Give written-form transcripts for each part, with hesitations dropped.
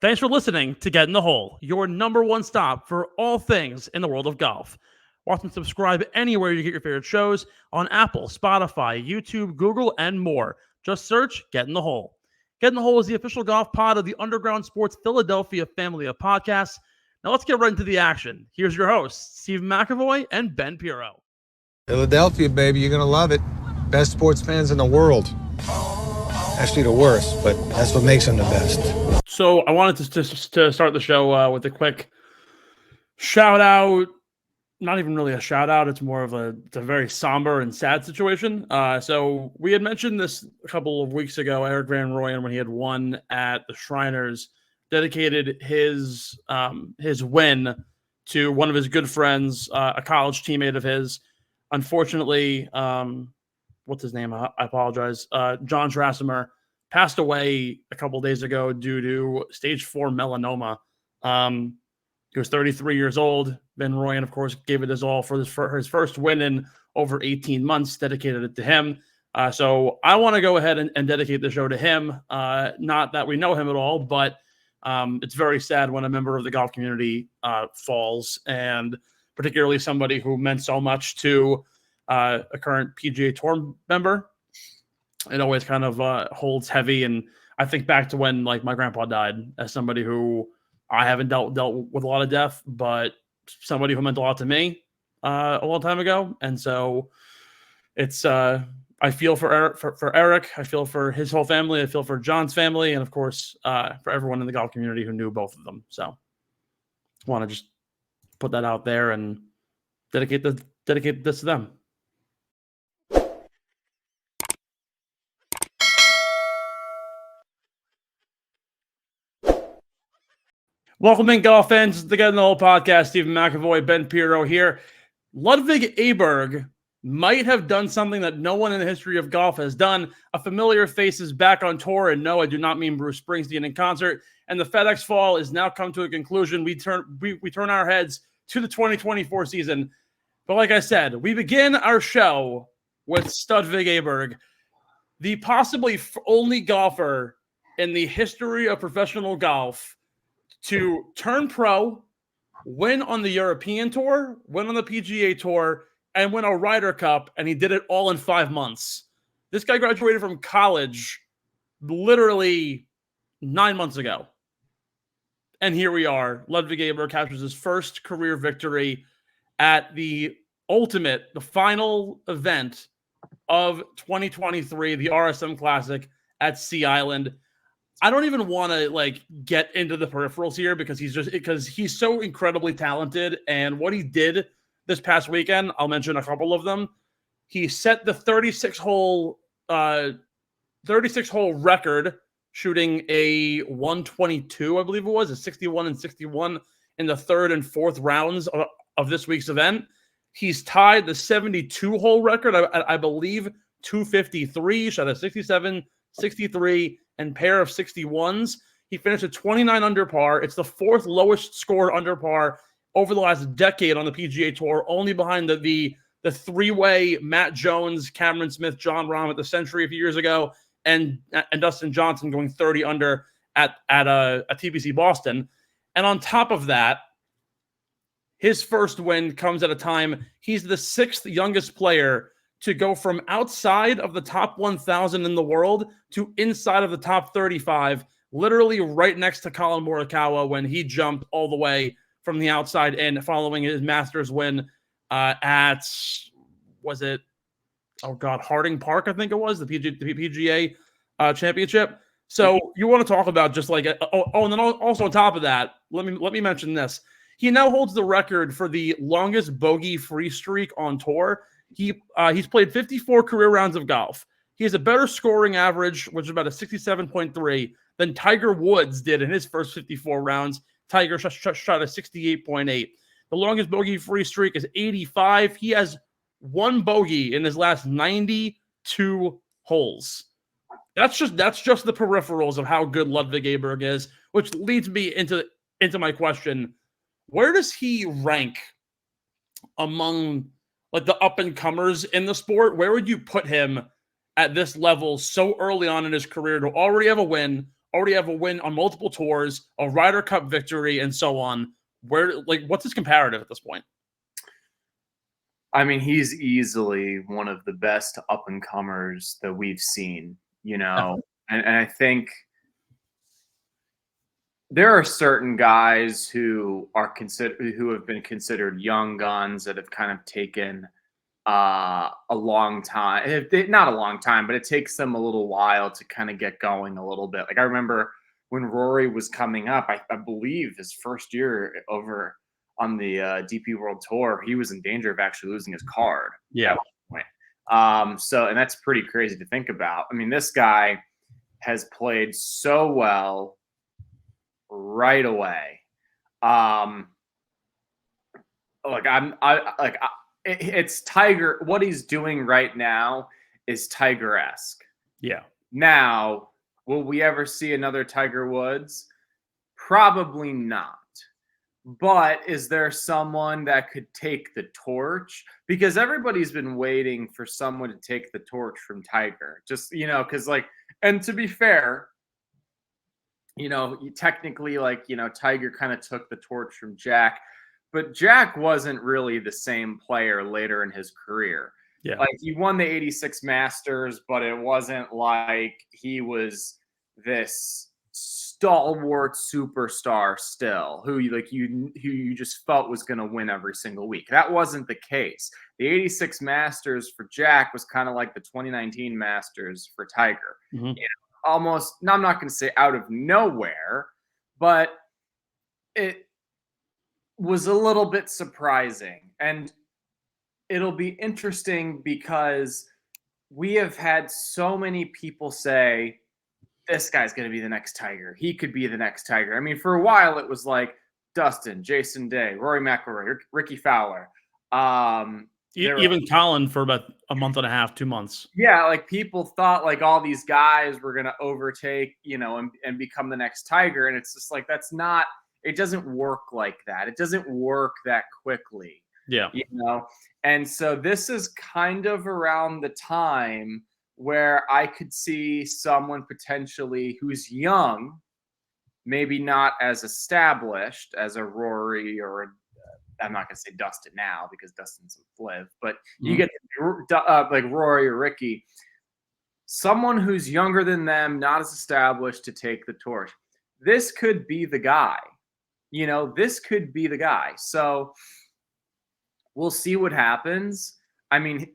Thanks for listening to Get in the Hole, your number one stop for all things in the world of golf. Watch and subscribe anywhere you get your favorite shows on Apple, Spotify, YouTube, Google, and more. Just search Get in the Hole. Get in the Hole is the official golf pod of the Underground Sports Philadelphia family of podcasts. Now let's get right into the action. Here's your hosts, Steve McAvoy and Ben Pirro. Philadelphia, baby, you're going to love it. Best sports fans in the world. Actually, the worst, but that's what makes them the best. So I wanted to start the show with a quick shout out. Not even really a shout out. It's more of it's a very somber and sad situation. So we had mentioned this a couple of weeks ago. Erik Van Rooyen, when he had won at the Shriners, dedicated his win to one of his good friends, a college teammate of his. Unfortunately, what's his name? I apologize. Jon Trasamer passed away a couple days ago due to stage 4 melanoma. He was 33 years old. Van Rooyen, of course, gave it his all for his first win in over 18 months, dedicated it to him. So I want to go ahead and dedicate the show to him. Not that we know him at all, but it's very sad when a member of the golf community falls, and particularly somebody who meant so much to a current PGA Tour member. It always kind of holds heavy. And I think back to when my grandpa died, as somebody who I haven't dealt with a lot of death, but somebody who meant a lot to me a long time ago. And so it's I feel for Erik. I feel for his whole family. I feel for John's family, and of course for everyone in the golf community who knew both of them. So I want to just put that out there and dedicate this to them. Welcome in, golf fans, to the Get in the Hole podcast. Stephen McAvoy, Ben Pirro here. Ludvig Aberg might have done something that no one in the history of golf has done. A familiar face is back on tour, and no, I do not mean Bruce Springsteen in concert. And the FedEx Fall is now come to a conclusion. We turn our heads to the 2024 season. But like I said, we begin our show with Ludvig Aberg, the possibly only golfer in the history of professional golf to turn pro, win on the European Tour, win on the PGA Tour, and win a Ryder Cup, and he did it all in 5 months. This guy graduated from college literally 9 months ago. And here we are. Ludvig Aberg captures his first career victory at the final event of 2023, the RSM Classic at Sea Island. I don't even want to get into the peripherals here because he's so incredibly talented. And what he did this past weekend, I'll mention a couple of them. He set the 36 hole record, shooting a 122, I believe it was, a 61 and 61 in the third and fourth rounds of this week's event. He's tied the 72 hole record, I believe, 253, shot a 67, 63, and pair of 61s. He finished at 29 under par. It's the fourth lowest score under par over the last decade on the PGA Tour, only behind the three-way Matt Jones, Cameron Smith, Jon Rahm at the Century a few years ago, and Dustin Johnson going 30 under at a TPC Boston. And on top of that, his first win comes at a time he's the sixth youngest player to go from outside of the top 1,000 in the world to inside of the top 35, literally right next to Colin Morikawa when he jumped all the way from the outside in following his Masters win at, Harding Park, I think it was, the PGA Championship. So you want to talk about just and then also on top of that, let me mention this. He now holds the record for the longest bogey-free streak on tour. He's played 54 career rounds of golf. He has a better scoring average, which is about a 67.3, than Tiger Woods did in his first 54 rounds. Tiger shot a 68.8. The longest bogey-free streak is 85. He has one bogey in his last 92 holes. That's just the peripherals of how good Ludvig Aberg is, which leads me into my question: where does he rank among the up-and-comers in the sport? Where would you put him at this level so early on in his career to already have a win, already have a win on multiple tours, a Ryder Cup victory, and so on. What's his comparative at this point? I mean, he's easily one of the best up-and-comers that we've seen, and I think there are certain guys who have been considered young guns that have kind of taken a long time. Not a long time, but it takes them a little while to kind of get going a little bit. Like I remember when Rory was coming up, I believe his first year over on the DP World Tour, he was in danger of actually losing his card. Yeah. At one point. And that's pretty crazy to think about. I mean, this guy has played so well right away. It's Tiger. What he's doing right now is Tiger-esque. Yeah. Now, will we ever see another Tiger Woods? Probably not. But is there someone that could take the torch? Because everybody's been waiting for someone to take the torch from Tiger. Just, because and to be fair, technically, Tiger kind of took the torch from Jack. But Jack wasn't really the same player later in his career. Yeah. He won the 86 Masters, but it wasn't like he was this stalwart superstar still who you just felt was going to win every single week. That wasn't the case. The 86 Masters for Jack was kind of like the 2019 Masters for Tiger. Mm-hmm. Almost, I'm not going to say out of nowhere, but it was a little bit surprising. And it'll be interesting because we have had so many people say, this guy's going to be the next Tiger. He could be the next Tiger. I mean, for a while, it was like Dustin, Jason Day, Rory McIlroy, Ricky Fowler. Even Colin for about a month and a half, 2 months. Yeah, people thought all these guys were going to overtake, and become the next Tiger. And it's just that's not – it doesn't work like that. It doesn't work that quickly. Yeah. And so this is kind of around the time – where I could see someone potentially who's young, maybe not as established as a Rory or I'm not going to say Dustin now because Dustin's a LIV, but you get Rory or Ricky, someone who's younger than them, not as established to take the torch. This could be the guy. This could be the guy. So we'll see what happens. I mean,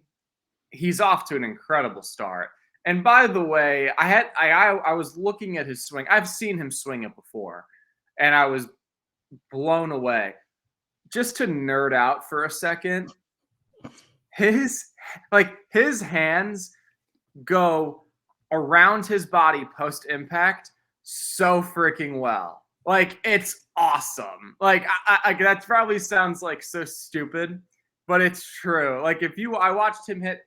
he's off to an incredible start. And by the way, I was looking at his swing. I've seen him swing it before, and I was blown away. Just to nerd out for a second, his hands go around his body post impact so freaking well. It's awesome. That probably sounds so stupid, but it's true. I watched him hit.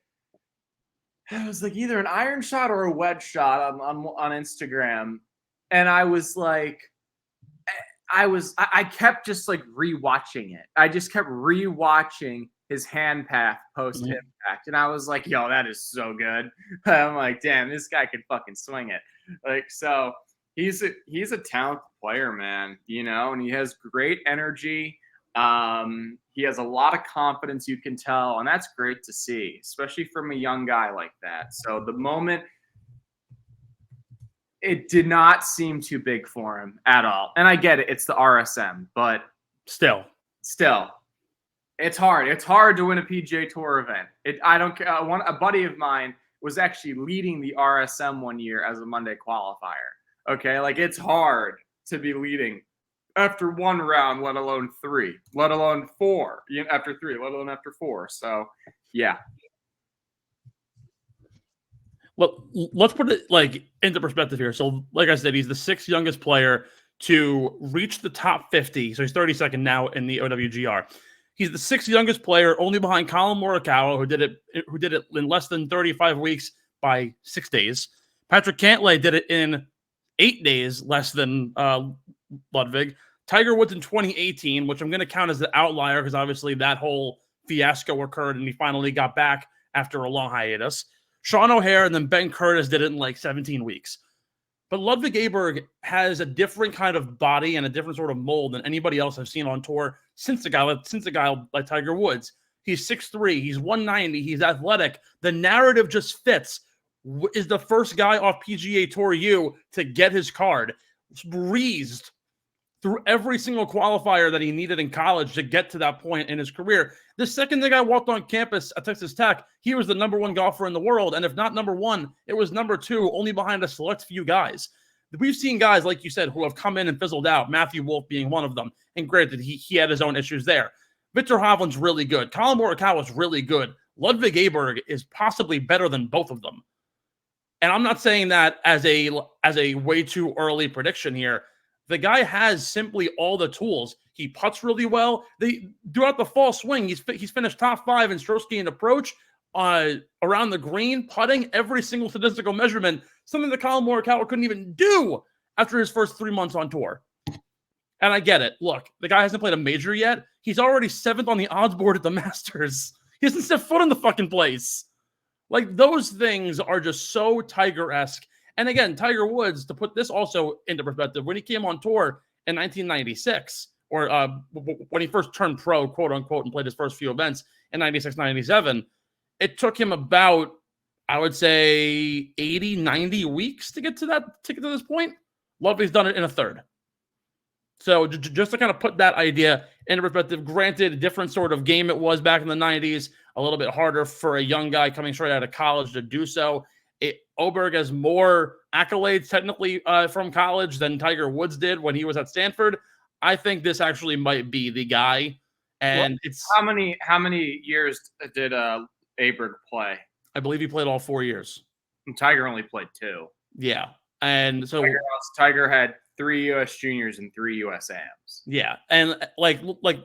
It was either an iron shot or a wedge shot on Instagram. And I was I kept just rewatching it. I just kept rewatching his hand path post impact. And I was yo, that is so good. I'm damn, this guy could fucking swing it. So he's a talented player, man, and he has great energy. He has a lot of confidence, you can tell, and that's great to see, especially from a young guy like that. So the moment, it did not seem too big for him at all. And I get it, it's the RSM, but still, it's hard. It's hard to win a PGA Tour event. I don't care. A buddy of mine was actually leading the RSM one year as a Monday qualifier. Okay, it's hard to be leading after one round, let alone three, let alone four, after three, let alone after four. So, yeah. Well, let's put it into perspective here. So, like I said, he's the sixth youngest player to reach the top 50. So he's 32nd now in the OWGR. He's the sixth youngest player, only behind Colin Morikawa, who did it in less than 35 weeks by 6 days. Patrick Cantlay did it in 8 days, less than Ludvig. Tiger Woods in 2018, which I'm going to count as the outlier because obviously that whole fiasco occurred and he finally got back after a long hiatus. Sean O'Hare and then Ben Curtis did it in 17 weeks. But Ludvig Aberg has a different kind of body and a different sort of mold than anybody else I've seen on tour since a guy like Tiger Woods. He's 6'3", he's 190, he's athletic. The narrative just fits. Is the first guy off PGA Tour U to get his card. Breezed through every single qualifier that he needed in college to get to that point in his career. The second the guy walked on campus at Texas Tech, he was the #1 golfer in the world. And if not #1, it was #2, only behind a select few guys. We've seen guys, like you said, who have come in and fizzled out, Matthew Wolff being one of them. And granted, he had his own issues there. Victor Hovland's really good. Collin Morikawa's really good. Ludvig Aberg is possibly better than both of them. And I'm not saying that as a way too early prediction here. The guy has simply all the tools. He putts really well. Throughout the fall swing, he's finished top 5 in stroke gained approach, around the green, putting every single statistical measurement, something that Collin Morikawa couldn't even do after his first 3 months on tour. And I get it. Look, the guy hasn't played a major yet. He's already 7th on the odds board at the Masters. He hasn't set foot in the fucking place. Like, those things are just so Tiger-esque. And again, Tiger Woods, to put this also into perspective, when he came on tour in 1996, or when he first turned pro, quote unquote, and played his first few events in 96, 97, it took him about, I would say, 80, 90 weeks to get to this point. Ludvig's done it in a third. So just to kind of put that idea into perspective, granted, a different sort of game it was back in the 90s, a little bit harder for a young guy coming straight out of college to do so. Aberg has more accolades technically from college than Tiger Woods did when he was at Stanford. I think this actually might be the guy. And it's how many years did Aberg play? I believe he played all 4 years. And Tiger only played 2. Yeah. And so Tiger had 3 U.S. juniors and 3 U.S. AMs. Yeah. And like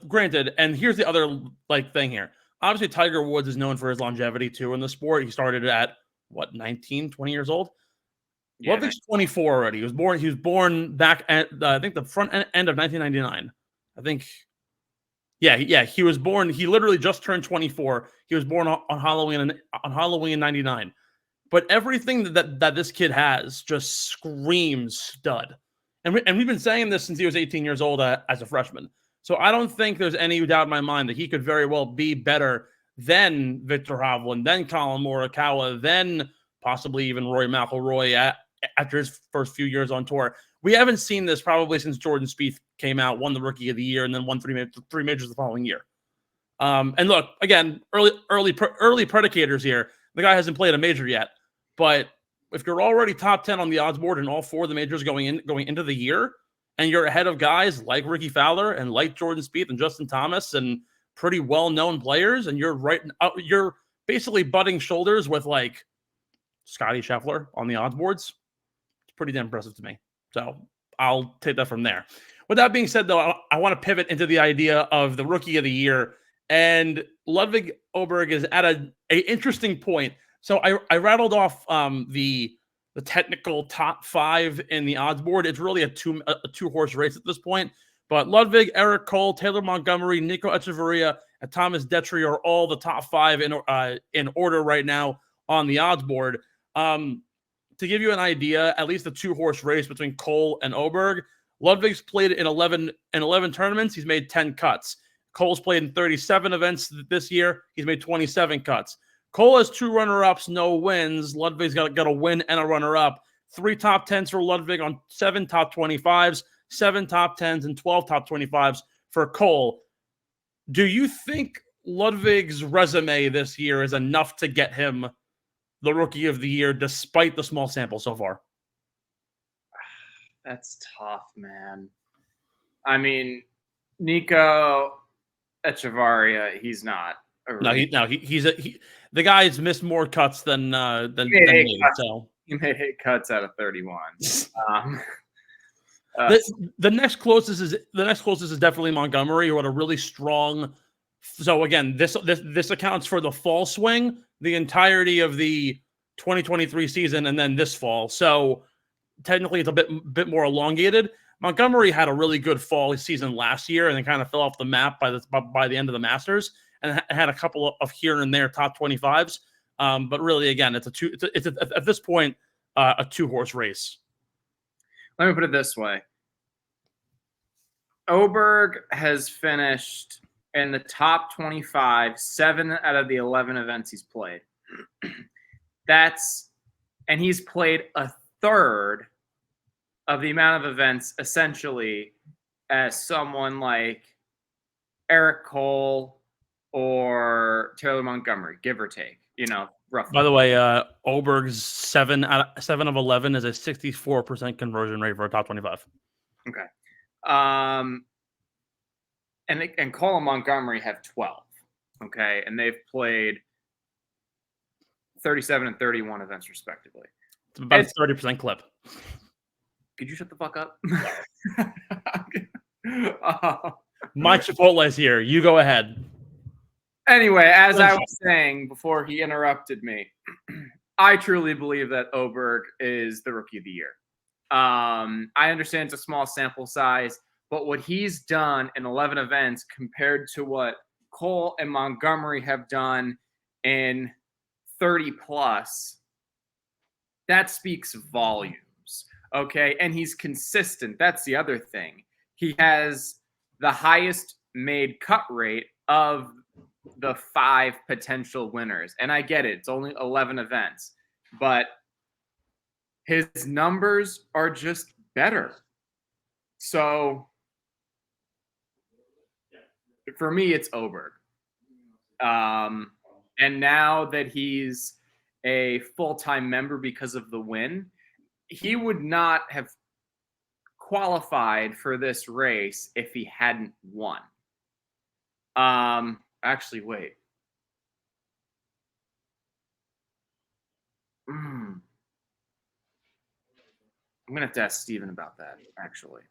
granted, and here's the other thing here. Obviously, Tiger Woods is known for his longevity too in the sport. He started at 19, 20 years old? Yeah, Ludvig's 24 already. He was born back at I think the front end of 1999. I think. Yeah. He was born. He literally just turned 24. He was born on Halloween in 99. But everything that this kid has just screams stud. And we've been saying this since he was 18 years old as a freshman. So I don't think there's any doubt in my mind that he could very well be better than Victor Hovland, then Collin Morikawa, then possibly even Rory McIlroy after his first few years on tour. We haven't seen this probably since Jordan Spieth came out, won the Rookie of the Year, and then won three majors the following year. And look, again, early predicators here. The guy hasn't played a major yet, but if you're already top 10 on the odds board in all 4 of the majors going into the year, and you're ahead of guys like Ricky Fowler and like Jordan Spieth and Justin Thomas and pretty well-known players, and you're basically butting shoulders with like Scotty Scheffler on the odds boards. It's pretty damn impressive to me. So I'll take that from there. With that being said, though, I want to pivot into the idea of the Rookie of the Year, and Ludvig Aberg is at an interesting point. So I rattled off the technical top 5 in the odds board. It's really a two-horse race at this point. But Ludvig, Eric Cole, Taylor Montgomery, Nico Echeverria, and Thomas Detry are all the top 5 in order right now on the odds board. To give you an idea, at least the two-horse race between Cole and Aberg, Ludvig's played in 11 tournaments. He's made 10 cuts. Cole's played in 37 events this year. He's made 27 cuts. Cole has 2 runner-ups, no wins. Ludvig's got a win and a runner-up. 3 top 10s for Ludvig on 7 top 25s, 7 top 10s, and 12 top 25s for Cole. Do you think Ludvig's resume this year is enough to get him the Rookie of the Year despite the small sample so far? That's tough, man. I mean, Nico Echeverria, he's not. The guy's missed more cuts than me. So he made 8 cuts out of 31. The next closest is definitely Montgomery, who had a really strong. So again, this accounts for the fall swing, the entirety of the 2023 season, and then this fall. So technically, it's a bit more elongated. Montgomery had a really good fall season last year, and then kind of fell off the map by the end of the Masters, and had a couple of here and there top 25s. But really, again, it's at this point a 2-horse race. Let me put it this way. Aberg has finished in the top 25, 7 out of the 11 events he's played. And he's played a third of the amount of events, essentially, as someone like Eric Cole or Taylor Montgomery, give or take, roughly. By the way, Oberg's 7 of 11 is a 64% conversion rate for a top 25. Okay. And Cole and Montgomery have 12. Okay. And they've played 37 and 31 events, respectively. It's about a 30% clip. Could you shut the fuck up? My Chipotle's here. You go ahead. Anyway, as I was saying before he interrupted me, I truly believe that Aberg is the Rookie of the Year. I understand it's a small sample size, but what he's done in 11 events compared to what Cole and Montgomery have done in 30 plus, that speaks volumes. Okay. And he's consistent. That's the other thing. He has the highest made cut rate of the 5 potential winners. And I get it. It's only 11 events, but his numbers are just better. So for me, it's Aberg. And now that he's a full-time member because of the win, he would not have qualified for this race if he hadn't won. Actually, wait. I'm going to have to ask Steven about that, actually.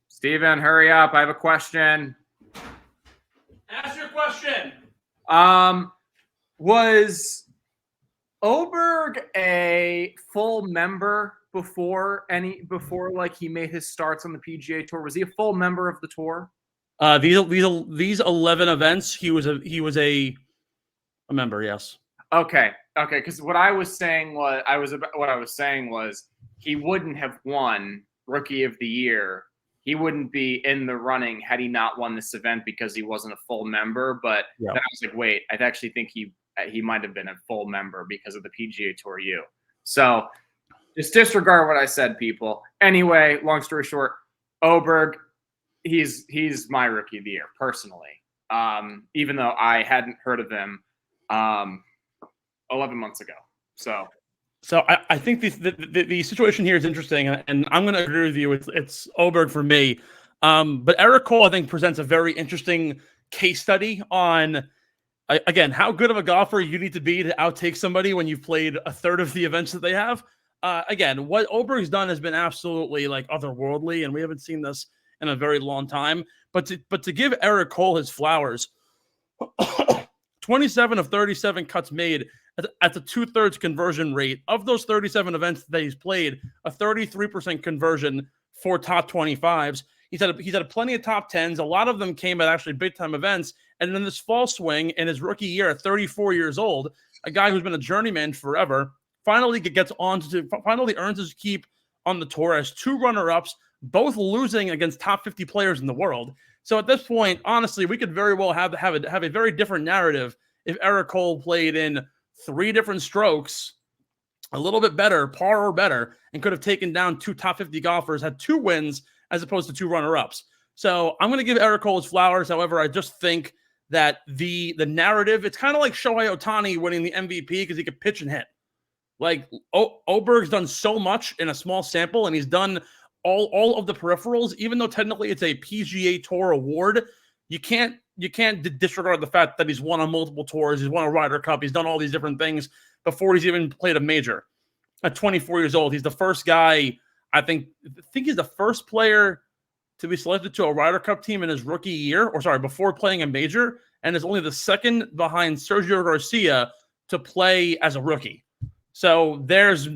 Steven, hurry up. I have a question. Ask your question. Was Aberg a full member before like he made his starts on the PGA Tour? Was he a full member of the tour? These 11 events, he was a member. Yes. Okay. Because what I was saying was he wouldn't have won Rookie of the Year. He wouldn't be in the running had he not won this event because he wasn't a full member. But then I was like, wait, I actually think he might have been a full member because of the PGA Tour U. So just disregard what I said, people. Anyway, long story short, Aberg, he's my Rookie of the Year personally. Even though I hadn't heard of him 11 months ago. So I think the situation here is interesting, and I'm going to agree with you. It's Aberg for me. But Eric Cole, I think, presents a very interesting case study on, again, how good of a golfer you need to be to outtake somebody when you've played a third of the events that they have. Again, what Oberg's done has been absolutely like otherworldly, and we haven't seen this in a very long time. But to give Eric Cole his flowers, 27 of 37 cuts made at the 2/3 conversion rate of those 37 events that he's played, a 33% conversion for top 25s. He's had plenty of top 10s. A lot of them came at actually big time events. And then this fall swing in his rookie year at 34 years old, a guy who's been a journeyman forever, finally earns his keep on the tour as 2 runner-ups, both losing against top 50 players in the world. So at this point, honestly, we could very well have a very different narrative if Eric Cole played in 3 different strokes, a little bit better, par or better, and could have taken down 2 top 50 golfers, had 2 wins as opposed to 2 runner-ups. So I'm going to give Eric Cole his flowers. However, I just think that the narrative, it's kind of like Shohei Ohtani winning the MVP because he could pitch and hit. Like Oberg's done so much in a small sample, and he's done all of the peripherals. Even though technically it's a PGA Tour award, you can't disregard the fact that he's won on multiple tours. He's won a Ryder Cup. He's done all these different things before he's even played a major. At 24 years old, he's the first guy. I think he's the first player to be selected to a Ryder Cup team in his rookie year, before playing a major, and is only the second behind Sergio Garcia to play as a rookie. So there's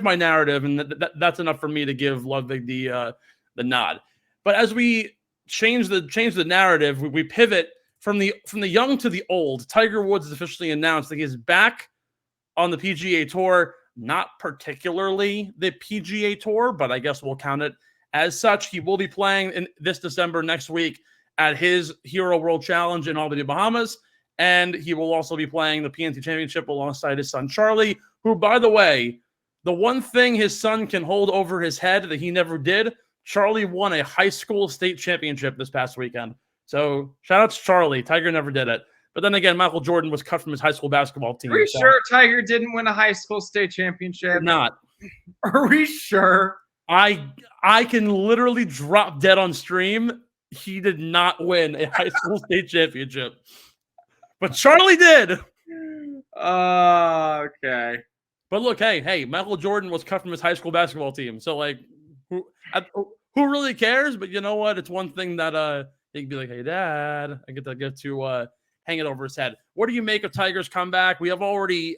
my narrative, and that's enough for me to give Ludvig the nod. But as we change the narrative, we pivot from the young to the old. Tiger Woods has officially announced that he is back on the PGA Tour. not particularly the PGA Tour, but I guess we'll count it as such. He will be playing in this December next week at his Hero World Challenge in Albany, Bahamas. And he will also be playing the PNC Championship alongside his son, Charlie, who, by the way, the one thing his son can hold over his head that he never did, Charlie won a high school state championship this past weekend. So shout out to Charlie. Tiger never did it. But then again, Michael Jordan was cut from his high school basketball team. Are we sure Tiger didn't win a high school state championship? Not. Are we sure? I can literally drop dead on stream. He did not win a high school state championship. But Charlie did. Okay. But look, hey, Michael Jordan was cut from his high school basketball team. So, like, who really cares? But you know what? It's one thing that you can be like, hey, Dad, I get to hang it over his head. What do you make of Tiger's comeback? We have already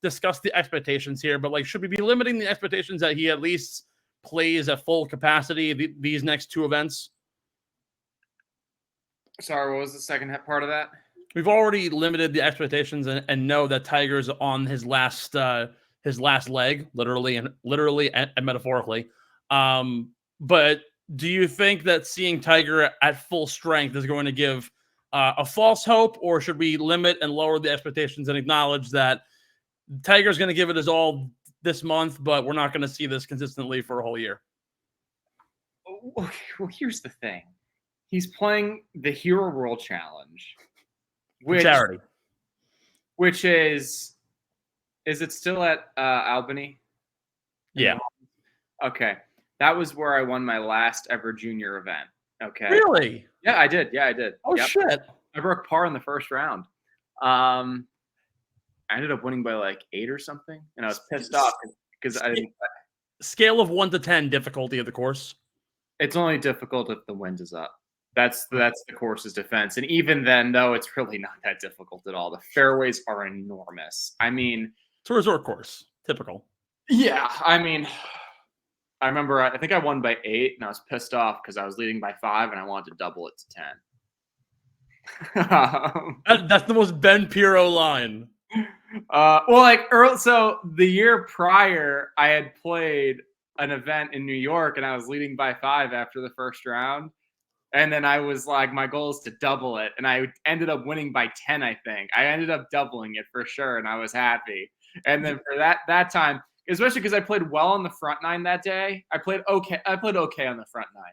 discussed the expectations here, but, like, should we be limiting the expectations that he at least plays at full capacity these next two events? Sorry, what was the second part of that? We've already limited the expectations and know that Tiger's on his last leg, literally and metaphorically. But do you think that seeing Tiger at full strength is going to give a false hope, or should we limit and lower the expectations and acknowledge that Tiger's going to give it his all this month, but we're not going to see this consistently for a whole year? Well, here's the thing. He's playing the Hero World Challenge. Charity. Which is it still at Albany? Yeah. Okay. That was where I won my last ever junior event. Okay. Really? Yeah, I did. Oh, yep. Shit. I broke par in the first round. I ended up winning by like 8 or something, and I was pissed off because I didn't. Scale of 1 to 10 difficulty of the course. It's only difficult if the wind is up. That's the course's defense. And even then, though, it's really not that difficult at all. The fairways are enormous. I mean, it's a resort course. Typical. Yeah. I mean, I remember, I think I won by 8, and I was pissed off because I was leading by 5, and I wanted to double it to 10. That's the most Ben Pirro line. Well, like early, so the year prior, I had played an event in New York, and I was leading by 5 after the first round. And then I was like, my goal is to double it. And I ended up winning by 10, I think. I ended up doubling it for sure, and I was happy. And then for that time, especially because I played well on the front 9 that day, I played okay on the front 9.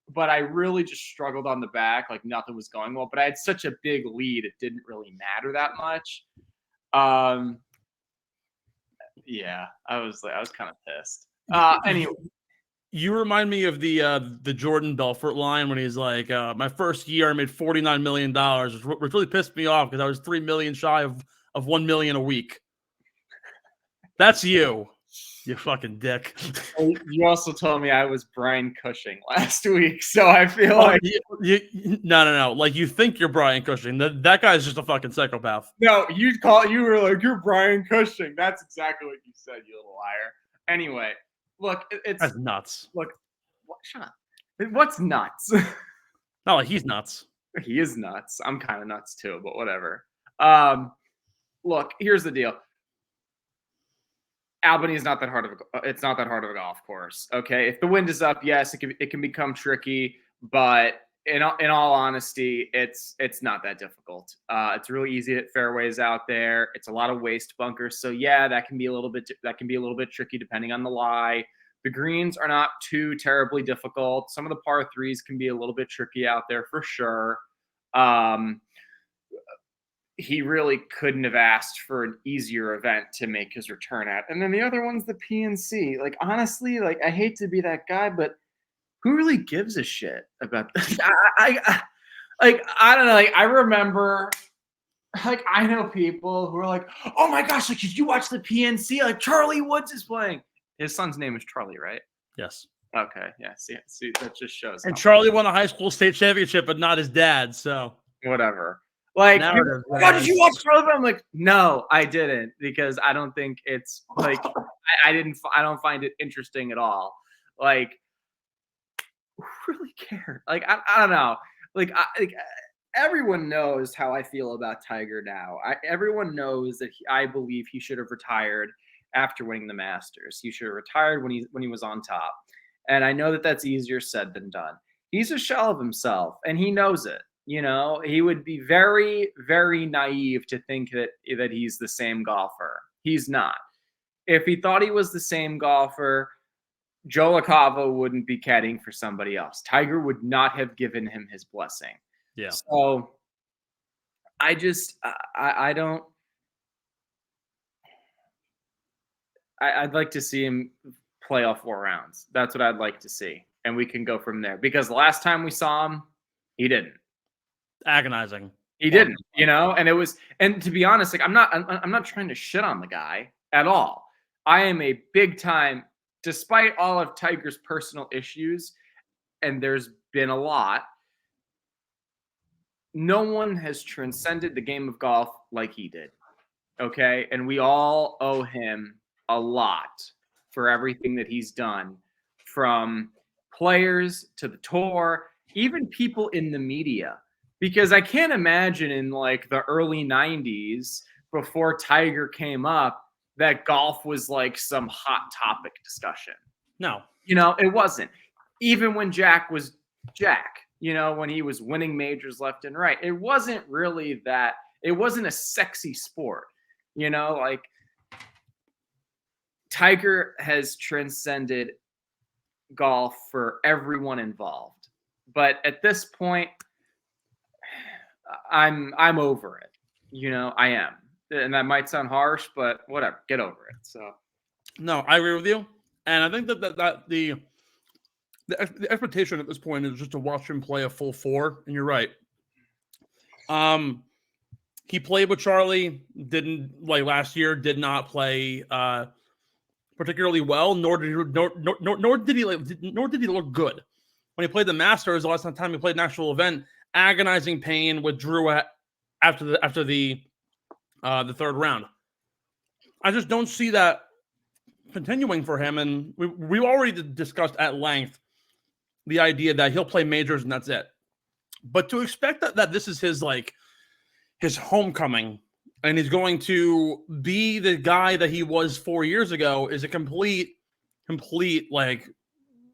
But I really just struggled on the back, like nothing was going well. But I had such a big lead, it didn't really matter that much. Yeah, I was kind of pissed. Anyway. You remind me of the Jordan Belfort line when he's like, my first year I made $49 million, which really pissed me off because I was $3 million shy of $1 million a week. That's you fucking dick. You also told me I was Brian Cushing last week, so I feel like no. Like, you think you're Brian Cushing. That guy's just a fucking psychopath. No, you were like, you're Brian Cushing. That's exactly what you said, you little liar. Anyway. Look, that's nuts. Look, shut up. What's nuts? Not like he's nuts. He is nuts. I'm kind of nuts too, but whatever. Look, here's the deal. Albany is not that hard of a golf course. Okay, if the wind is up, yes, it can become tricky, but in all honesty, it's not that difficult. It's really easy to hit fairways out there. It's a lot of waste bunkers, so yeah, that can be a little bit tricky depending on the lie. The greens are not too terribly difficult. Some of the par 3s can be a little bit tricky out there for sure. He really couldn't have asked for an easier event to make his return at. And then the other one's the PNC. Like, honestly, like, I hate to be that guy, but who really gives a shit about this? I don't know. Like, I remember, like, I know people who are like, oh my gosh, like, did you watch the PNC? Like, Charlie Woods is playing. His son's name is Charlie, right? Yes. Okay. Yeah. See, that just shows. And Charlie won a high school state championship, but not his dad. So whatever. Like, God, did you watch Charlie? I'm like, no, I didn't, because I don't think it's like, I don't find it interesting at all. Like, who really cared? Like, I don't know. Like, everyone knows how I feel about Tiger now. Everyone knows that I believe he should have retired. after winning the Masters. He should have retired when he was on top. And I know that that's easier said than done. He's a shell of himself, and he knows it. You know, he would be very, very naive to think that he's the same golfer. He's not. If he thought he was the same golfer, Joe LaCava wouldn't be caddying for somebody else. Tiger would not have given him his blessing. Yeah. So I just, I don't. I'd like to see him play all 4 rounds. That's what I'd like to see, and we can go from there. Because the last time we saw him, he didn't. Agonizing. He didn't, you know, and to be honest, like I'm not trying to shit on the guy at all. I am a big time, despite all of Tiger's personal issues, and there's been a lot. No one has transcended the game of golf like he did. Okay, and we all owe him a lot for everything that he's done, from players to the tour, even people in the media. Because I can't imagine in like the early 90s, before Tiger came up, that golf was like some hot topic discussion. No. You know, it wasn't. Even when Jack was Jack, you know, when he was winning majors left and right, it wasn't really that. It wasn't a sexy sport. You know, like Tiger has transcended golf for everyone involved. But at this point, I'm over it. You know, I am. And that might sound harsh, but whatever. Get over it. So no, I agree with you. And I think that the expectation at this point is just to watch him play a full 4, and you're right. He played with Charlie, didn't like last year, did not play particularly well, nor did he look good. When he played the Masters, the last time he played an actual event, agonizing pain, withdrew after the 3rd round. I just don't see that continuing for him, and we already discussed at length the idea that he'll play majors and that's it. But to expect that this is his homecoming and he's going to be the guy that he was 4 years ago is a complete like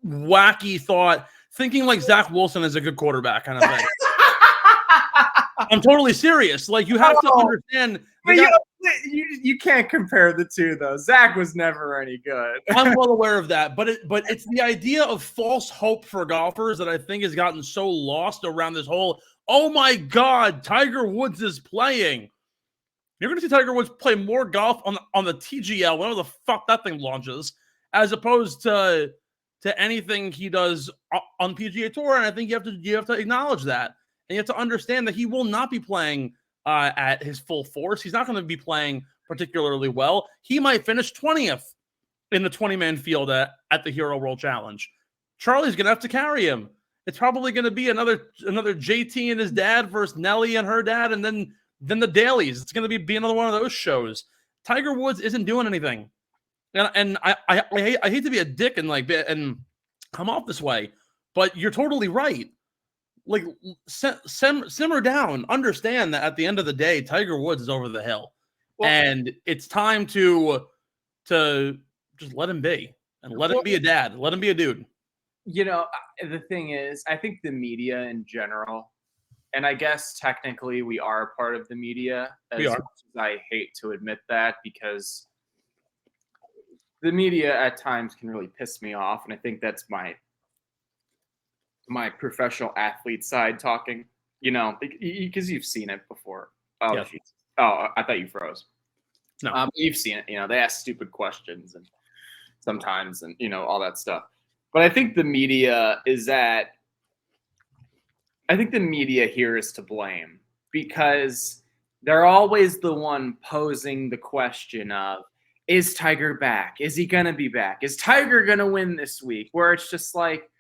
wacky thought. Thinking like Zach Wilson is a good quarterback kind of thing. I'm totally serious. Like, you have to understand. You can't compare the two, though. Zach was never any good. I'm well aware of that, but it's the idea of false hope for golfers that I think has gotten so lost around this whole, oh my God, Tiger Woods is playing. You're going to see Tiger Woods play more golf on the TGL, whenever the fuck that thing launches, as opposed to anything he does on PGA Tour. And I think you have to acknowledge that. And you have to understand that he will not be playing at his full force. He's not going to be playing particularly well. He might finish 20th in the 20-man field at the Hero World Challenge. Charlie's going to have to carry him. It's probably going to be another JT and his dad versus Nelly and her dad, and then the dailies. It's going to be another one of those shows. Tiger Woods isn't doing anything. And I hate to be a dick and come off this way, but you're totally right. Like, simmer down. Understand that at the end of the day, Tiger Woods is over the hill, and it's time to just let him be and let him be a dad. Let him be a dude. You know, the thing is, I think the media in general, and I guess technically we are a part of the media, as much as I hate to admit that, because the media at times can really piss me off, and I think that's my professional athlete side talking, you know, because you've seen it before. Oh, yeah. Jesus. Oh, I thought you froze. No, you've seen it. You know, they ask stupid questions and sometimes, and you know, all that stuff. But I think the media here is to blame, because they're always the one posing the question of, is Tiger back? Is he going to be back? Is Tiger going to win this week? Where it's just like,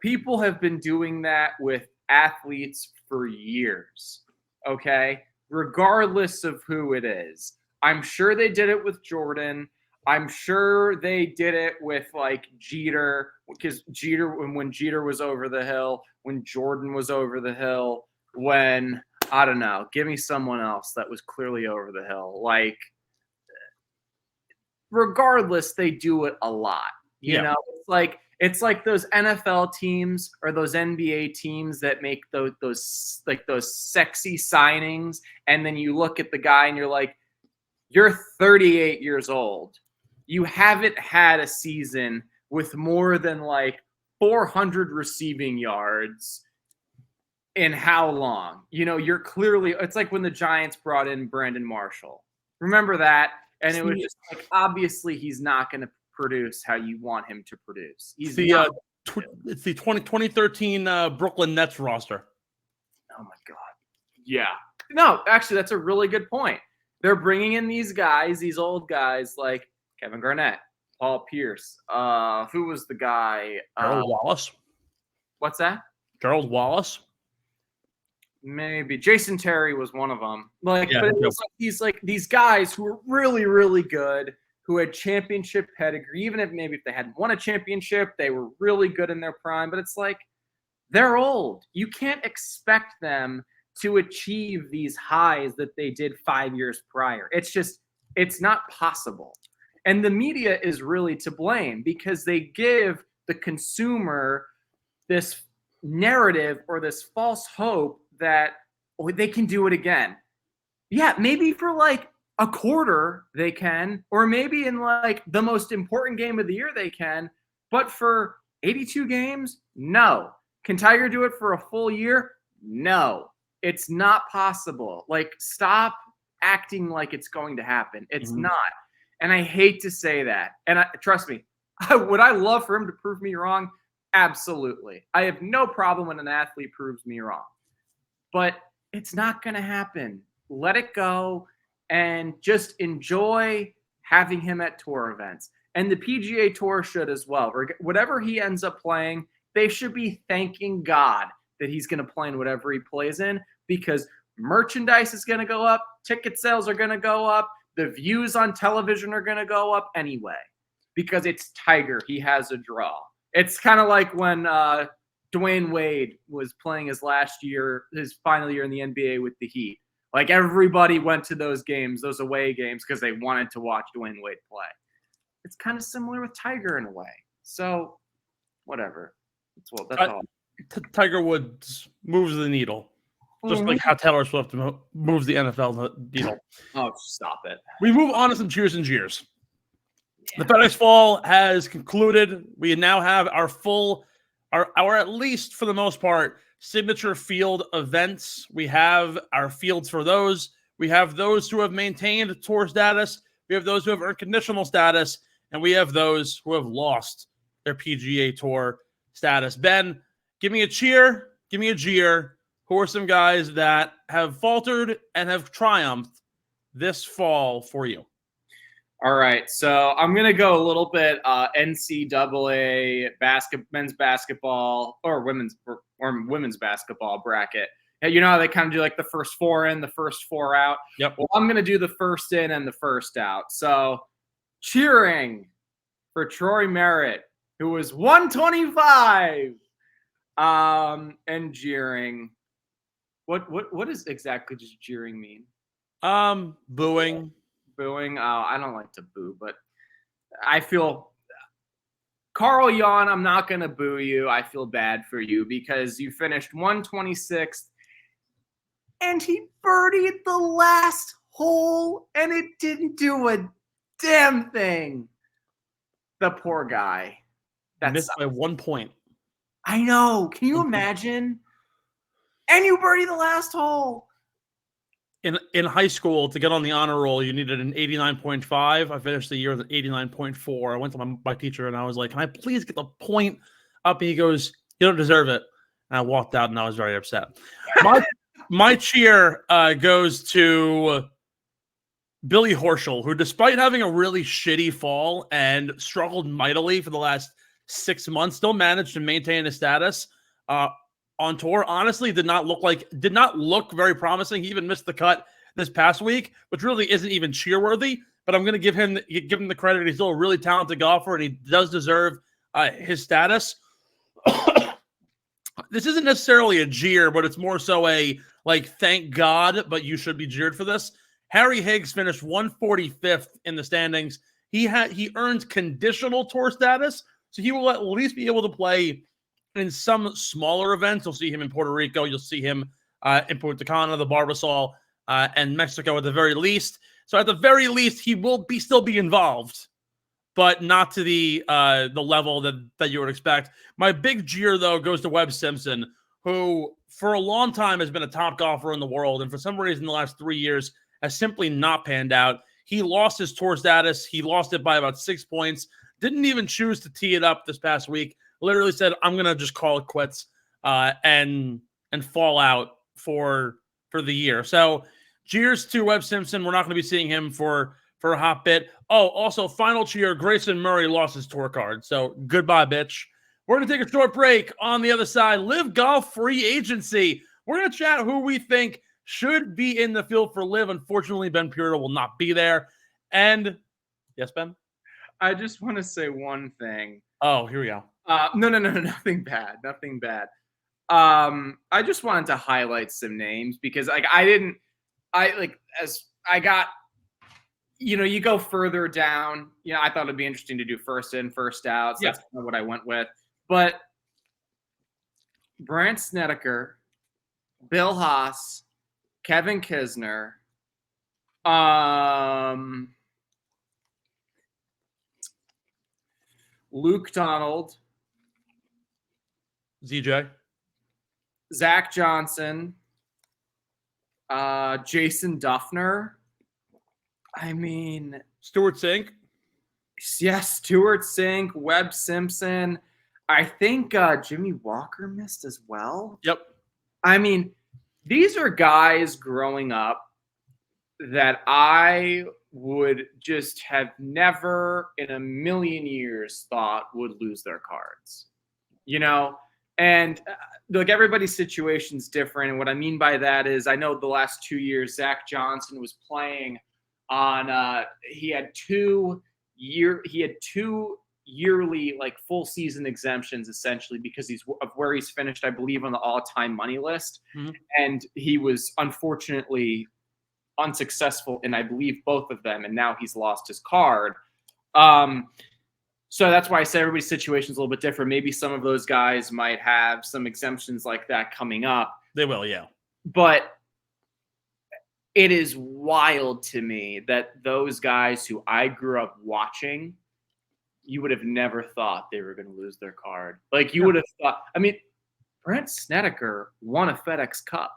people have been doing that with athletes for years, okay? Regardless of who it is. I'm sure they did it with Jordan. I'm sure they did it with like Jeter, because when Jeter was over the hill, when Jordan was over the hill, when, I don't know, give me someone else that was clearly over the hill. Like, regardless, they do it a lot. You know, it's like those NFL teams or those NBA teams that make those sexy signings, and then you look at the guy and you're like, you're 38 years old. You haven't had a season with more than like 400 receiving yards in how long? You know, you're clearly, it's like when the Giants brought in Brandon Marshall. Remember that? And it was just like, obviously he's not going to produce how you want him to produce. It's the 2013 Brooklyn Nets roster. Oh my God. Yeah. No, actually, that's a really good point. They're bringing in these guys, these old guys like Kevin Garnett, Paul Pierce. Who was the guy? Gerald Wallace. What's that? Gerald Wallace. Maybe Jason Terry was one of them. But it was like these guys who were really, really good, who had championship pedigree. Even if they hadn't won a championship, they were really good in their prime. But it's like they're old. You can't expect them to achieve these highs that they did 5 years prior. It's not possible. And the media is really to blame because they give the consumer this narrative or this false hope that they can do it again. Yeah, maybe for like a quarter they can, or maybe in like the most important game of the year they can, but for 82 games, no. Can Tiger do it for a full year? No. It's not possible. Like, stop acting like it's going to happen. It's not. And I hate to say that. And trust me, would I love for him to prove me wrong? Absolutely. I have no problem when an athlete proves me wrong. But it's not going to happen. Let it go and just enjoy having him at tour events. And the PGA Tour should as well. Whatever he ends up playing, they should be thanking God that he's going to play in whatever he plays in, because merchandise is going to go up, ticket sales are going to go up, the views on television are going to go up anyway, because it's Tiger. He has a draw. It's kind of like when Dwayne Wade was playing his final year in the NBA with the Heat. Like, everybody went to those games, those away games, because they wanted to watch Dwayne Wade play. It's kind of similar with Tiger in a way. So, whatever. That's all. Tiger Woods moves the needle, just like how Taylor Swift moves the NFL needle. Oh, stop it. We move on to some cheers and jeers. Yeah. The FedEx Fall has concluded. We now have our at least for the most part, signature field events. We have our fields for those. We have those who have maintained tour status. We have those who have earned conditional status. And we have those who have lost their PGA Tour status. Ben, give me a cheer. Give me a jeer. Who are some guys that have faltered and have triumphed this fall for you? All right, so I'm going to go a little bit NCAA men's basketball or women's basketball bracket. You know how they kind of do like the first four in, the first four out? Yep. Well, I'm going to do the first in and the first out. So cheering for Troy Merritt, who was 125, and jeering. What does exactly just jeering mean? Booing. Booing. Oh, I don't like to boo, but I feel Carl Jan, I'm not going to boo you. I feel bad for you because you finished 126th and he birdied the last hole and it didn't do a damn thing. The poor guy. That missed by 1 point. I know. Can you imagine? And you birdie the last hole. In high school, to get on the honor roll, you needed an 89.5. I finished the year with an 89.4. I went to my teacher and I was like, "Can I please get the point up?" And he goes, "You don't deserve it." And I walked out and I was very upset. My cheer goes to Billy Horschel, who, despite having a really shitty fall and struggled mightily for the last 6 months, still managed to maintain his status on tour. Honestly, did not look very promising. He even missed the cut this past week, which really isn't even cheer-worthy. But I'm going to give him the credit. He's still a really talented golfer, and he does deserve his status. This isn't necessarily a jeer, but it's more so a, like, thank God, but you should be jeered for this. Harry Higgs finished 145th in the standings he earned conditional tour status, so he will at least be able to play in some smaller events. You'll see him in Puerto Rico. You'll see him in Punta Cana, the Barbasol, and Mexico at the very least. So at the very least, he will still be involved, but not to the level that you would expect. My big jeer, though, goes to Webb Simpson, who for a long time has been a top golfer in the world, and for some reason the last 3 years has simply not panned out. He lost his tour status. He lost it by about 6 points. Didn't even choose to tee it up this past week. Literally said, I'm going to just call it quits and fall out for the year. So cheers to Webb Simpson. We're not going to be seeing him for a hot bit. Oh, also, final cheer, Grayson Murray lost his tour card. So goodbye, bitch. We're going to take a short break. On the other side, LIV Golf Free Agency. We're going to chat who we think should be in the field for LIV. Unfortunately, Ben Pirro will not be there. And, yes, Ben? I just want to say one thing. Oh, here we go. No, nothing bad. Nothing bad. I just wanted to highlight some names because you go further down. I thought it'd be interesting to do first in, first out. So that's kind of what I went with. But Brandt Snedeker, Bill Haas, Kevin Kisner, Luke Donald, ZJ, Zach Johnson, Jason Duffner. I mean, Stuart Sink. Yes, Stuart Sink, Webb Simpson. I think Jimmy Walker missed as well. Yep. I mean, these are guys growing up that I would just have never in a million years thought would lose their cards. And like everybody's situation's different. And what I mean by that is I know the last 2 years, Zach Johnson was playing on he had two yearly like full season exemptions essentially because of where he's finished, I believe, on the all-time money list. Mm-hmm. And he was unfortunately unsuccessful in, I believe, both of them. And now he's lost his card. So that's why I say everybody's situation is a little bit different. Maybe some of those guys might have some exemptions like that coming up. They will, yeah. But it is wild to me that those guys who I grew up watching, you would have never thought they were going to lose their card. Like you would have thought, I mean, Brandt Snedeker won a FedEx Cup.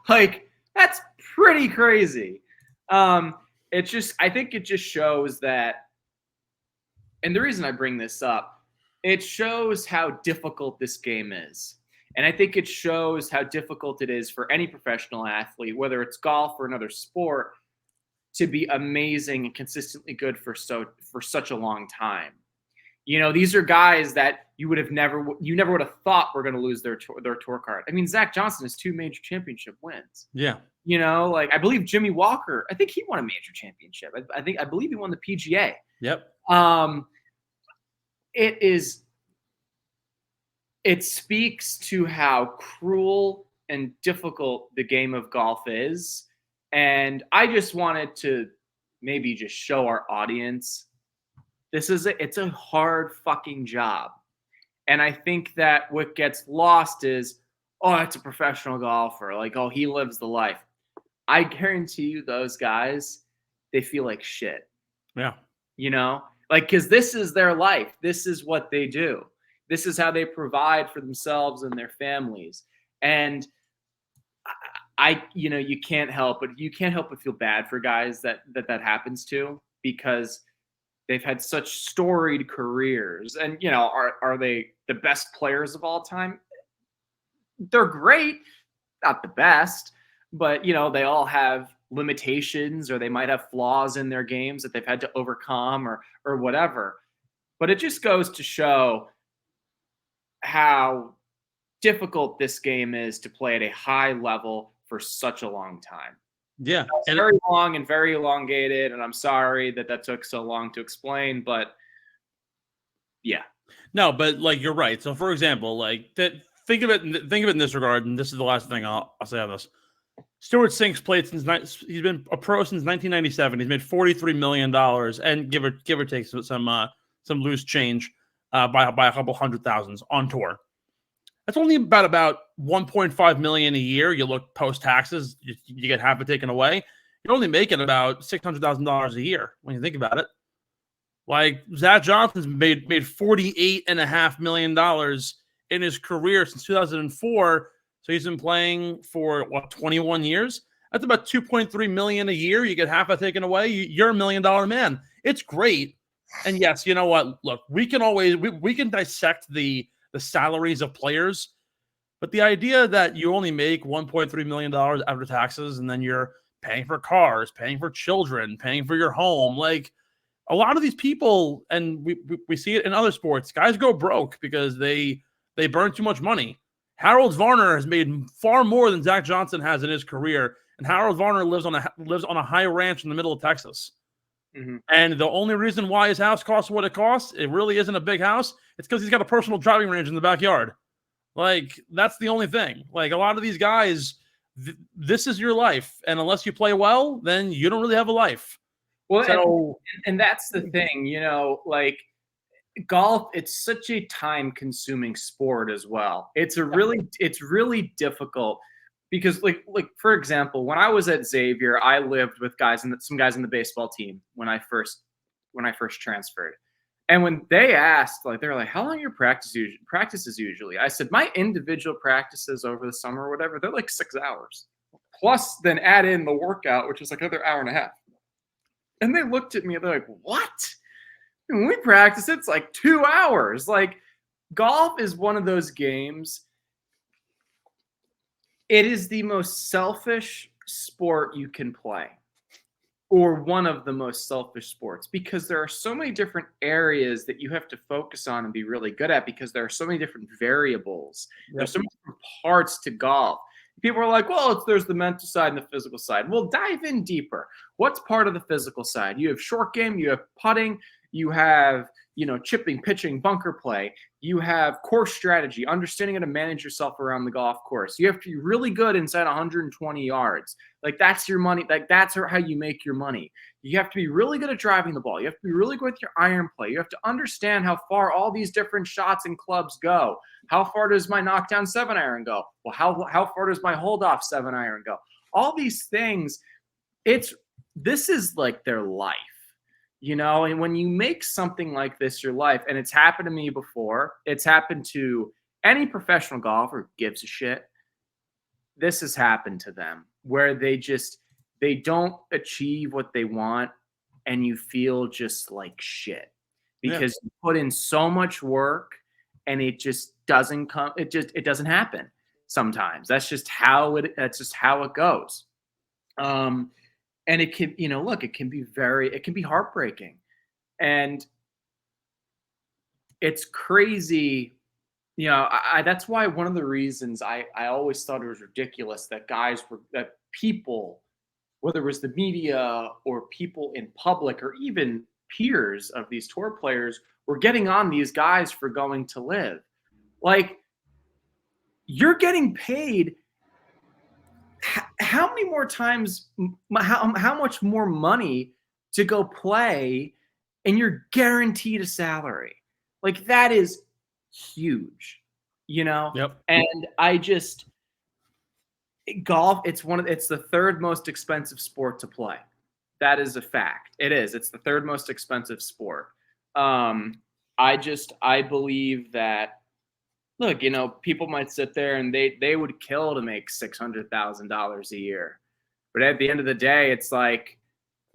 Like that's pretty crazy. I think it just shows that, and the reason I bring this up, it shows how difficult this game is. And I think it shows how difficult it is for any professional athlete, whether it's golf or another sport, to be amazing and consistently good for such a long time. These are guys that you never would have thought were going to lose their tour card. I mean, Zach Johnson has 2 major championship wins. Yeah. Like I believe Jimmy Walker, I think he won a major championship. I believe he won the PGA. Yep. It speaks to how cruel and difficult the game of golf is. And I just wanted to maybe just show our audience it's a hard fucking job. And I think that what gets lost is, oh, it's a professional golfer. Like, oh, he lives the life. I guarantee you those guys, they feel like shit. Yeah. Because this is their life. This is what they do. This is how they provide for themselves and their families. And you can't help but feel bad for guys that happens to, because they've had such storied careers. And, are they the best players of all time? They're great, not the best, but, they all have limitations, or they might have flaws in their games that they've had to overcome or whatever. But it just goes to show how difficult this game is to play at a high level for such a long time. Yeah. It's very long and very elongated, and I'm sorry that took so long to explain, but yeah. No, but like you're right. So for example, like think of it in this regard, and this is the last thing I'll say on this. Stuart Sink's played he's been a pro since 1997. He's made $43 million, and give or take some loose change by a couple hundred thousands on tour. That's only about 1.5 million a year. You look post taxes, you get half it taken away. You're only making about $600,000 a year when you think about it. Like Zach Johnson's made $48.5 million in his career since 2004. So he's been playing for 21 years. That's about 2.3 million a year. You get half it taken away. You're $1 million man. It's great. And yes, you know what? Look, we can always we can dissect the salaries of players, but the idea that you only make $1.3 million after taxes and then you're paying for cars, paying for children, paying for your home, like a lot of these people, and we see it in other sports, guys go broke because they burn too much money. Harold Varner has made far more than Zach Johnson has in his career, and Harold Varner lives on a high ranch in the middle of Texas. Mm-hmm. And the only reason why his house costs what it costs, it really isn't a big house. It's because he's got a personal driving range in the backyard. Like, that's the only thing. Like, a lot of these guys, this is your life. And unless you play well, then you don't really have a life. Well, so, and that's the thing, you know, like golf, it's such a time-consuming sport as well. It's really difficult. Because, like for example, when I was at Xavier, I lived with some guys in the baseball team when I first transferred. And when they asked, like, they're like, "How long are your practices usually?" I said, "My individual practices over the summer or whatever, they're like 6 hours. Plus, then add in the workout, which is like another hour and a half." And they looked at me and they're like, "What? When we practice, it's like 2 hours." Like, golf is one of those games. It is the most selfish sport you can play, or one of the most selfish sports, because there are so many different areas that you have to focus on and be really good at, because there are so many different variables. Yep. There's so many different parts to golf. People are like, well, there's the mental side and the physical side. Well, dive in deeper. What's part of the physical side? You have short game, you have putting, you have, chipping, pitching, bunker play. You have course strategy, understanding how to manage yourself around the golf course. You have to be really good inside 120 yards. Like, that's your money. Like, that's how you make your money. You have to be really good at driving the ball. You have to be really good with your iron play. You have to understand how far all these different shots and clubs go. How far does my knockdown 7-iron go? Well, how far does my hold off 7-iron go? All these things, this is like their life. And when you make something like this your life, and it's happened to me before, it's happened to any professional golfer who gives a shit. This has happened to them, where they don't achieve what they want, and you feel just like shit because you put in so much work and it just doesn't come. It doesn't happen sometimes. That's just how it goes. And it can, it can be heartbreaking, and it's crazy. That's why one of the reasons I always thought it was ridiculous that that people, whether it was the media or people in public or even peers of these tour players, were getting on these guys for going to LIV. Like, you're getting paid. How many more times, how much more money to go play, and you're guaranteed a salary? Like, that is huge, Yep. And golf, it's the third most expensive sport to play. That is a fact. It is. It's the third most expensive sport. I believe that, look, people might sit there and they would kill to make $600,000 a year. But at the end of the day, it's like,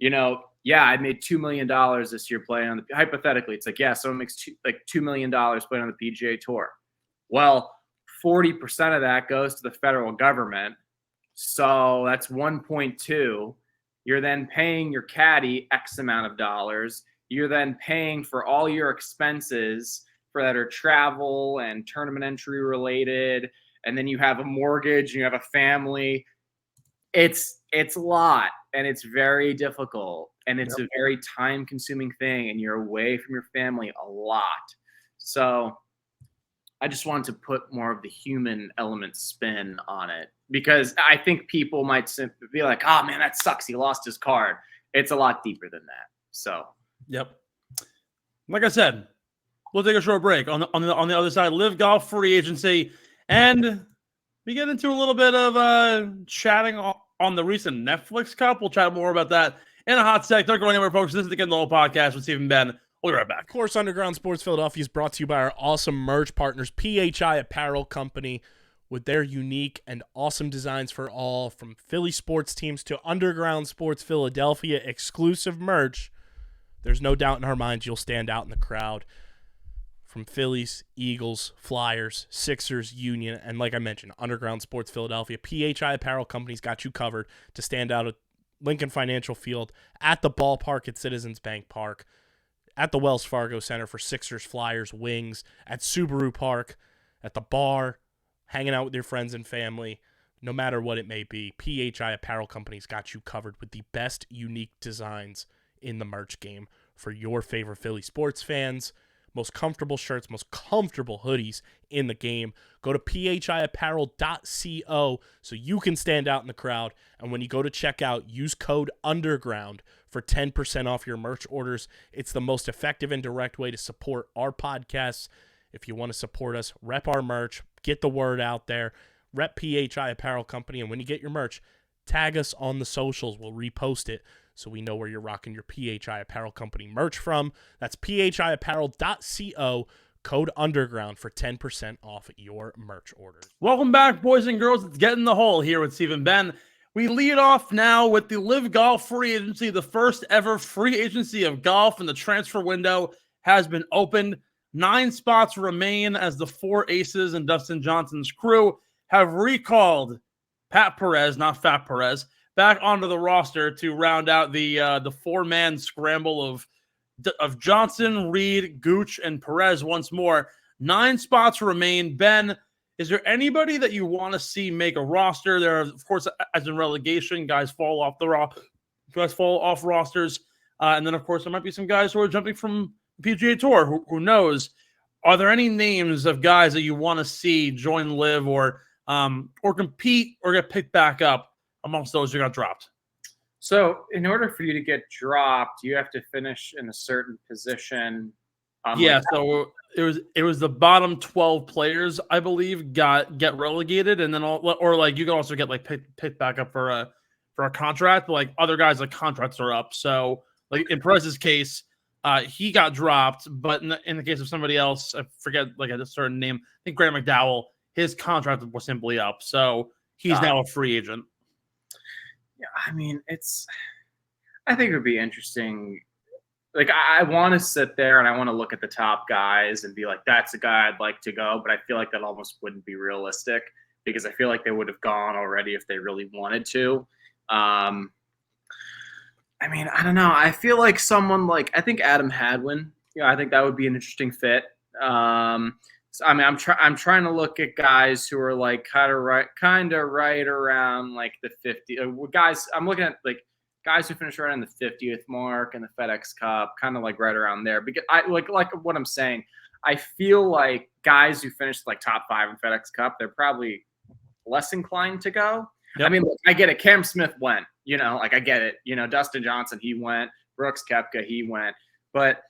I made $2 million this year playing on hypothetically, it's like, someone makes $2 million playing on the PGA Tour. Well, 40% of that goes to the federal government. So that's 1.2. You're then paying your caddy X amount of dollars. You're then paying for all your expenses that are travel and tournament entry related, and then you have a mortgage, and you have a family. It's a lot, and it's very difficult, and it's a very time consuming thing, and you're away from your family a lot. So I just wanted to put more of the human element spin on it, because I think people might simply be like, "Oh man, that sucks. He lost his card." It's a lot deeper than that. So, yep. Like I said, we'll take a short break. On the other side, LIV Golf Free Agency, and we get into a little bit of chatting on the recent Netflix Cup. We'll chat more about that in a hot sec. Don't go anywhere, folks. This is the Get the Whole podcast with Steve and Ben. We'll be right back. Of course, Underground Sports Philadelphia is brought to you by our awesome merch partners, PHI Apparel Company, with their unique and awesome designs for all, from Philly sports teams to Underground Sports Philadelphia exclusive merch. There's no doubt in our minds you'll stand out in the crowd. From Phillies, Eagles, Flyers, Sixers, Union, and like I mentioned, Underground Sports Philadelphia, PHI Apparel Company's got you covered to stand out at Lincoln Financial Field, at the ballpark at Citizens Bank Park, at the Wells Fargo Center for Sixers, Flyers, Wings, at Subaru Park, at the bar, hanging out with your friends and family. No matter what it may be, PHI Apparel Company's got you covered with the best unique designs in the merch game for your favorite Philly sports fans. Most comfortable shirts, most comfortable hoodies in the game. Go to phiapparel.co so you can stand out in the crowd. And when you go to checkout, use code UNDERGROUND for 10% off your merch orders. It's the most effective and direct way to support our podcasts. If you want to support us, rep our merch, get the word out there, rep PHI Apparel Company. And when you get your merch, tag us on the socials. We'll repost it so we know where you're rocking your PHI Apparel Company merch from. That's phiapparel.co, code UNDERGROUND for 10% off your merch orders. Welcome back, boys and girls. It's Get in the Hole here with Steve and Ben. We lead off now with the LIV Golf Free Agency. The first ever free agency of golf in the transfer window has been opened. 9 spots remain as the 4 aces and Dustin Johnson's crew have recalled Pat Perez, not Fat Perez, back onto the roster to round out the 4-man scramble of Johnson, Reed, Gooch, and Perez once more. 9 spots remain. Ben, is there anybody that you want to see make a roster? There are, of course, as in relegation, guys fall off rosters. And then, of course, there might be some guys who are jumping from the PGA Tour. Who knows? Are there any names of guys that you want to see join LIV or compete or get picked back up amongst those who got dropped? So in order for you to get dropped, you have to finish in a certain position. So it was the bottom 12 players, I believe, get relegated, and then you can also get picked back up for a contract. But like other guys, like contracts are up. So like in Perez's case, he got dropped, but in the case of somebody else, I forget a certain name. I think Grant McDowell, his contract was simply up, so he's now a free agent. Yeah, I mean, I think it would be interesting. Like, I want to sit there and I want to look at the top guys and be like, that's a guy I'd like to go. But I feel like that almost wouldn't be realistic, because I feel like they would have gone already if they really wanted to. I mean, I don't know. I feel like someone I think Adam Hadwin, I think that would be an interesting fit. So, I mean, I'm trying to look at guys who are kind of right around the 50 guys. I'm looking at guys who finish right on the 50th mark in the FedEx Cup, kind of right around there. Because I like what I'm saying. I feel like guys who finish top 5 in FedEx Cup, they're probably less inclined to go. Yep. I mean, I get it. Cam Smith went. I get it. Dustin Johnson, he went. Brooks Koepka, he went. But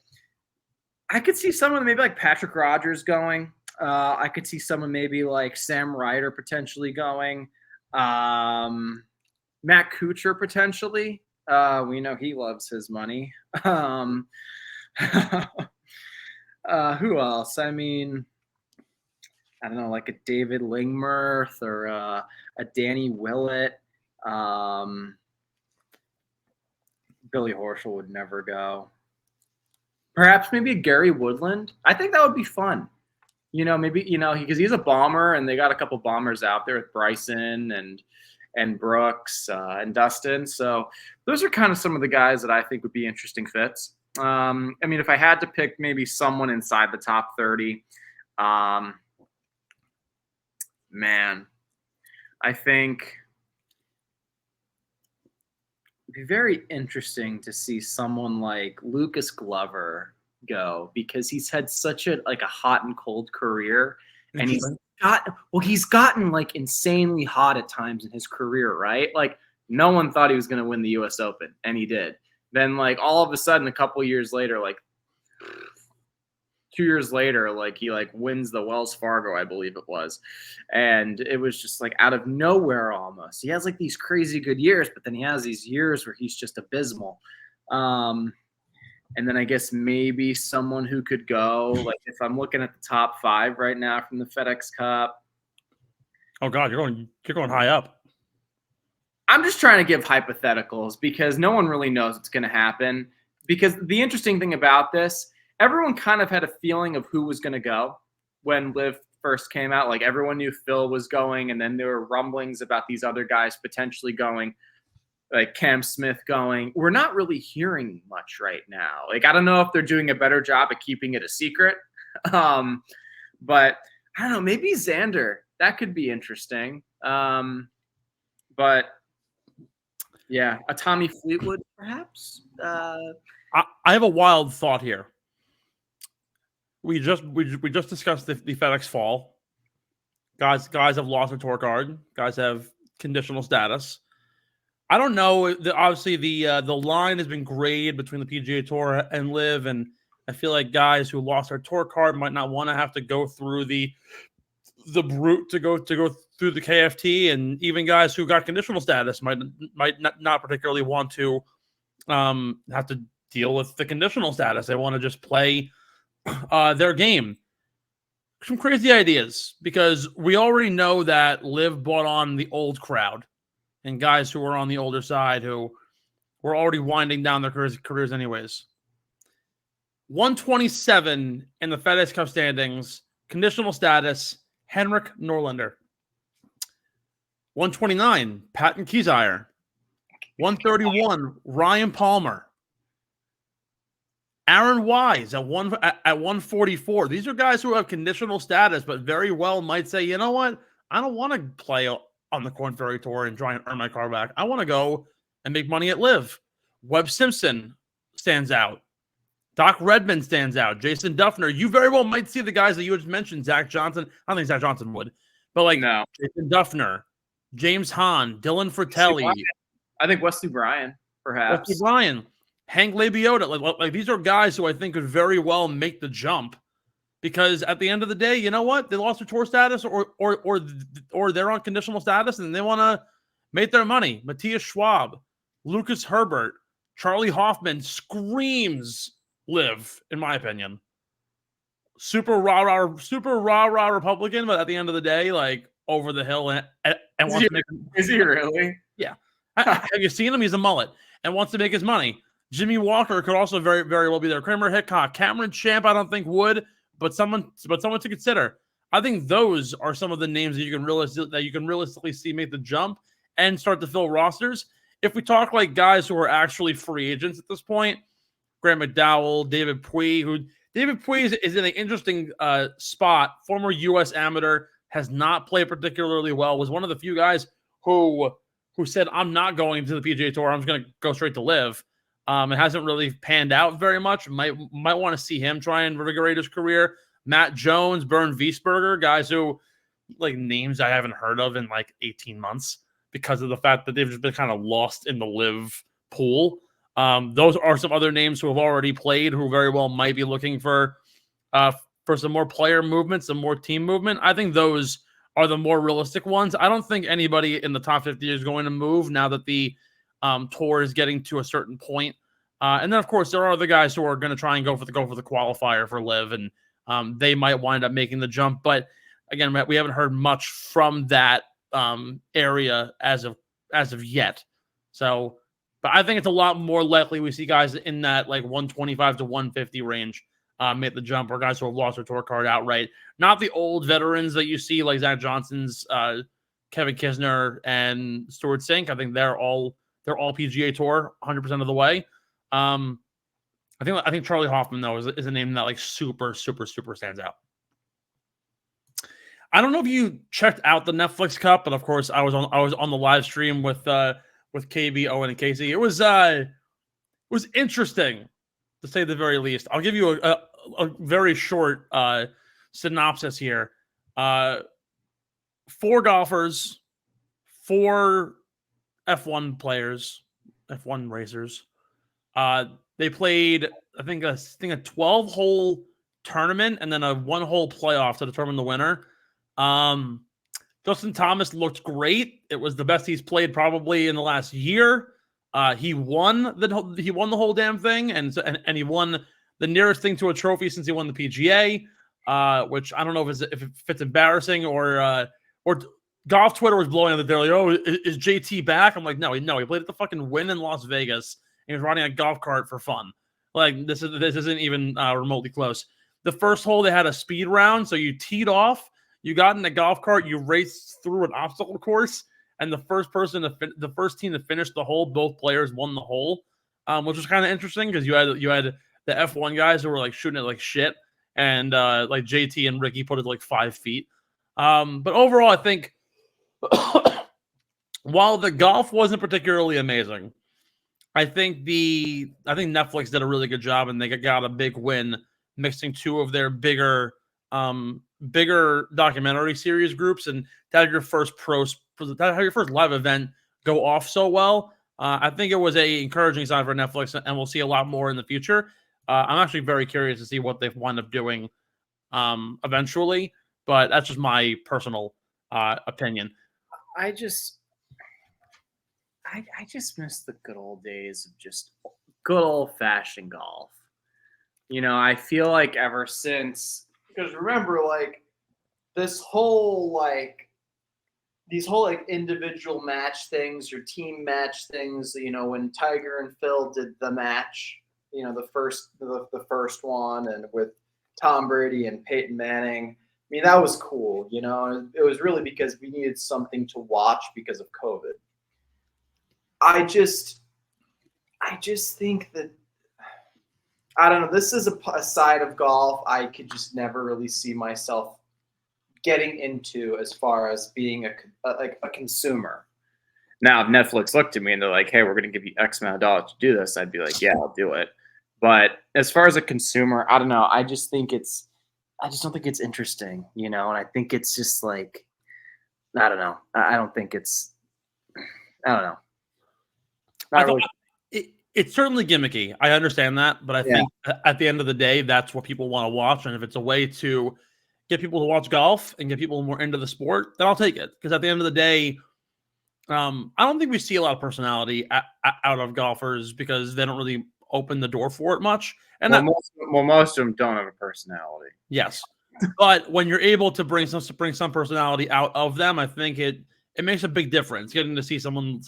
I could see someone maybe Patrick Rogers going. I could see someone maybe Sam Ryder potentially going. Matt Kuchar potentially. We know he loves his money. Who else? I mean, I don't know, a David Lingmerth or a Danny Willett. Billy Horschel would never go. Perhaps maybe a Gary Woodland. I think that would be fun. Maybe, because he's a bomber and they got a couple bombers out there with Bryson and Brooks and Dustin. So those are kind of some of the guys that I think would be interesting fits. I mean, if I had to pick maybe someone inside the top 30, man, I think it'd be very interesting to see someone like Lucas Glover go, because he's had such a hot and cold career, And he's gotten like insanely hot at times in his career, right? Like no one thought he was going to win the US Open, and he did. Then like all of a sudden, a couple years later, like 2 years later, like he like wins the Wells Fargo, I believe it was. And it was just like out of nowhere almost. He has like these crazy good years, but then he has these years where he's just abysmal. And then I guess maybe someone who could go, like if I'm looking at the top 5 right now from the FedEx Cup. Oh God, you're going high up. I'm just trying to give hypotheticals because no one really knows what's going to happen. Because the interesting thing about this, everyone kind of had a feeling of who was going to go when LIV first came out. Like everyone knew Phil was going, and then there were rumblings about these other guys potentially going, like Cam Smith going. We're not really hearing much right now. Like I don't know if they're doing a better job at keeping it a secret, but I don't know. Maybe Xander, that could be interesting. But yeah, a Tommy Fleetwood perhaps. I have a wild thought here. We just discussed the FedEx fall. Guys have lost their tour card. Guys have conditional status. I don't know. Obviously, the line has been grayed between the PGA Tour and LIV, and I feel like guys who lost their tour card might not want to have to go through the brute to go through the KFT, and even guys who got conditional status might not particularly want to have to deal with the conditional status. They want to just play their game. Some crazy ideas, because we already know that LIV bought on the old crowd and guys who were on the older side who were already winding down their careers anyways. 127 in the FedEx Cup standings, conditional status, Henrik Norlander. 129, Patton Kiesire. 131, Ryan Palmer. Aaron Wise at 144. These are guys who have conditional status, but very well might say, you know what? I don't want to play on the Korn Ferry Tour and try and earn my car back. I want to go and make money at LIV. Webb Simpson stands out. Doc Redman stands out. Jason Duffner. You very well might see the guys that you just mentioned. Zach Johnson. I don't think Zach Johnson would. But like No. Jason Duffner, James Hahn, Dylan Fratelli. I think Wesley Bryan, perhaps. Wesley Bryan. Hank Labiota. Like these are guys who I think could very well make the jump, because at the end of the day, you know what? They lost their tour status or they're on conditional status and they want to make their money. Matthias Schwab, Lucas Herbert, Charlie Hoffman screams LIV, in my opinion. Super rah-rah Republican, but at the end of the day, like over the hill and wants to make. Is he really? Yeah. Have you seen him? He's a mullet and wants to make his money. Jimmy Walker could also very, very well be there. Kramer Hickok, Cameron Champ, I don't think would, but someone to consider. I think those are some of the names that you can realistically see make the jump and start to fill rosters. If we talk like guys who are actually free agents at this point, Graham McDowell, David Puig, is in an interesting spot. Former U.S. amateur, has not played particularly well. Was one of the few guys who said, "I'm not going to the PGA Tour. I'm just going to go straight to LIV." It hasn't really panned out very much. Might want to see him try and revigorate his career. Matt Jones, Bernd Wiesberger, guys who like names I haven't heard of in like 18 months because of the fact that they've just been kind of lost in the LIV pool. Those are some other names who have already played who very well might be looking for some more player movement, some more team movement. I think those are the more realistic ones. I don't think anybody in the top 50 is going to move now that the tour is getting to a certain point. And then, of course, there are other guys who are going to try and go for the qualifier for LIV, and they might wind up making the jump. But again, we haven't heard much from that area as of yet. So, but I think it's a lot more likely we see guys in that like 125 to 150 range make the jump, or guys who have lost their tour card outright. Not the old veterans that you see like Zach Johnson's, Kevin Kisner, and Stuart Sink. I think they're all PGA Tour 100% of the way. I think Charlie Hoffman though is a name that like super stands out. I don't know if you checked out the Netflix Cup, but of course I was on the live stream with KB, Owen, and Casey. It was interesting to say the very least. I'll give you a very short synopsis here. 4 golfers, 4 F1 players, F1 racers. They played, I think a 12-hole tournament and then a 1-hole playoff to determine the winner. Justin Thomas looked great. It was the best he's played probably in the last year. He won the whole damn thing, and he won the nearest thing to a trophy since he won the PGA. Which I don't know if it's embarrassing or golf Twitter was blowing up that they're like, oh, is JT back? I'm like, no, he played at the fucking Wynn in Las Vegas and he was riding a golf cart for fun. Like this isn't even remotely close. The first hole they had a speed round, so you teed off, you got in the golf cart, you raced through an obstacle course, and the first team to finish the hole, both players won the hole, which was kind of interesting because you had the F1 guys who were like shooting it like shit, and like JT and Ricky put it like 5 feet. But overall, I think while the golf wasn't particularly amazing, I think Netflix did a really good job, and they got a big win mixing 2 of their bigger documentary series groups, and to have your first live event go off so well. I think it was a encouraging sign for Netflix, and we'll see a lot more in the future. I'm actually very curious to see what they wind up doing eventually, but that's just my personal opinion. I just miss the good old days of just good old-fashioned golf. You know, I feel like ever since, because remember, like, these whole individual match things or team match things, you know, when Tiger and Phil did the match, you know, the first one, and with Tom Brady and Peyton Manning, I mean, that was cool, you know. It was really because we needed something to watch because of COVID. I just think that, I don't know, this is a side of golf I could just never really see myself getting into as far as being a consumer. Now, if Netflix looked at me and they're like, hey, we're going to give you X amount of dollars to do this, I'd be like, yeah, I'll do it. But as far as a consumer, I don't know. I just don't think it's interesting, you know? And I think it's just like, I don't know. I don't know. It's certainly gimmicky. I understand that, but I think at the end of the day, that's what people want to watch. And if it's a way to get people to watch golf and get people more into the sport, then I'll take it. Because at the end of the day, I don't think we see a lot of personality out of golfers because they don't really open the door for it much. And most of them don't have a personality. Yes, but when you're able to bring some personality out of them, I think it makes a big difference. Getting to see someone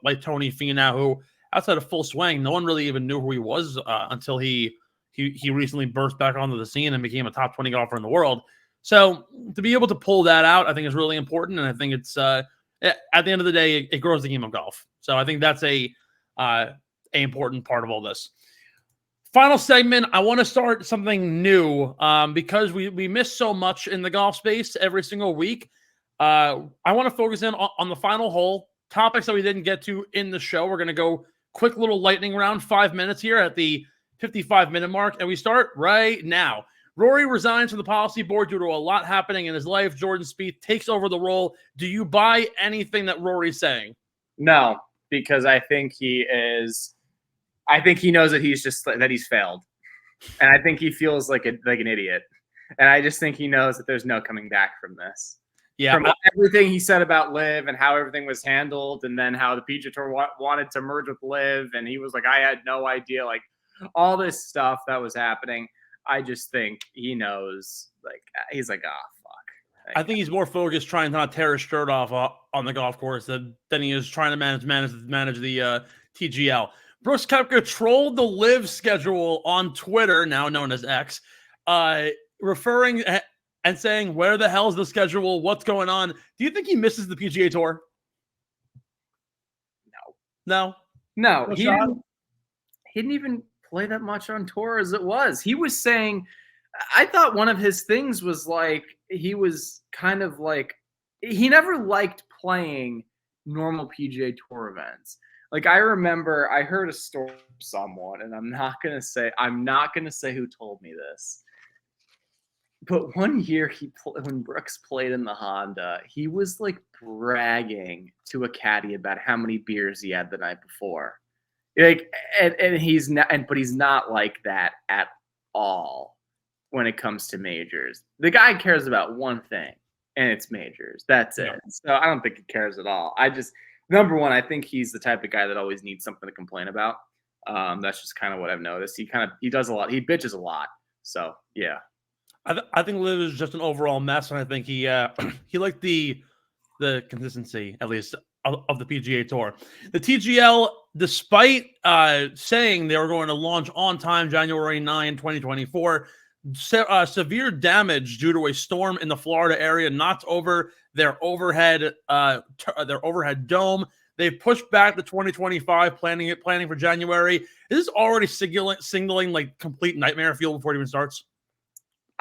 like Tony Finau, who outside of full swing, no one really even knew who he was until he recently burst back onto the scene and became a top 20 golfer in the world. So to be able to pull that out, I think is really important, and I think it's at the end of the day, it grows the game of golf. So I think that's a important part of all this. Final segment, I want to start something new because we miss so much in the golf space every single week. I want to focus in on the final hole, topics that we didn't get to in the show. We're going to go quick little lightning round, 5 minutes here at the 55-minute mark, and we start right now. Rory resigns from the policy board due to a lot happening in his life. Jordan Spieth takes over the role. Do you buy anything that Rory's saying? No, because I think he knows that he's failed, and I think he feels like an idiot, and I just think he knows that there's no coming back from this. Yeah, from everything he said about LIV and how everything was handled, and then how the PGA Tour wanted to merge with LIV, and he was like, I had no idea, like all this stuff that was happening. I just think he knows, like he's like, fuck. I think he's more focused trying to not tear his shirt off on the golf course than he is trying to manage the TGL. Brooks Koepka trolled the LIV schedule on Twitter, now known as X, referring and saying, where the hell's the schedule? What's going on? Do you think he misses the PGA Tour? No. He didn't even play that much on tour as it was. He was saying, I thought one of his things was like, he was kind of like, he never liked playing normal PGA Tour events. Like, I remember I heard a story from someone, and I'm not gonna say who told me this, But one year when Brooks played in the Honda, he was like bragging to a caddy about how many beers he had the night before. Like, and he's not, but he's not like that at all when it comes to majors. The guy cares about one thing, and it's majors. That's it. So I don't think he cares at all. Number one, I think he's the type of guy that always needs something to complain about. That's just kind of what I've noticed. He does a lot. He bitches a lot. So yeah. I think Liv is just an overall mess, and I think he liked the consistency, at least, of the PGA Tour. The TGL, despite saying they were going to launch on time January 9, 2024, severe damage due to a storm in the Florida area knocked over their overhead dome. They've pushed back the 2025 planning for January. Is this already signaling like complete nightmare fuel before it even starts?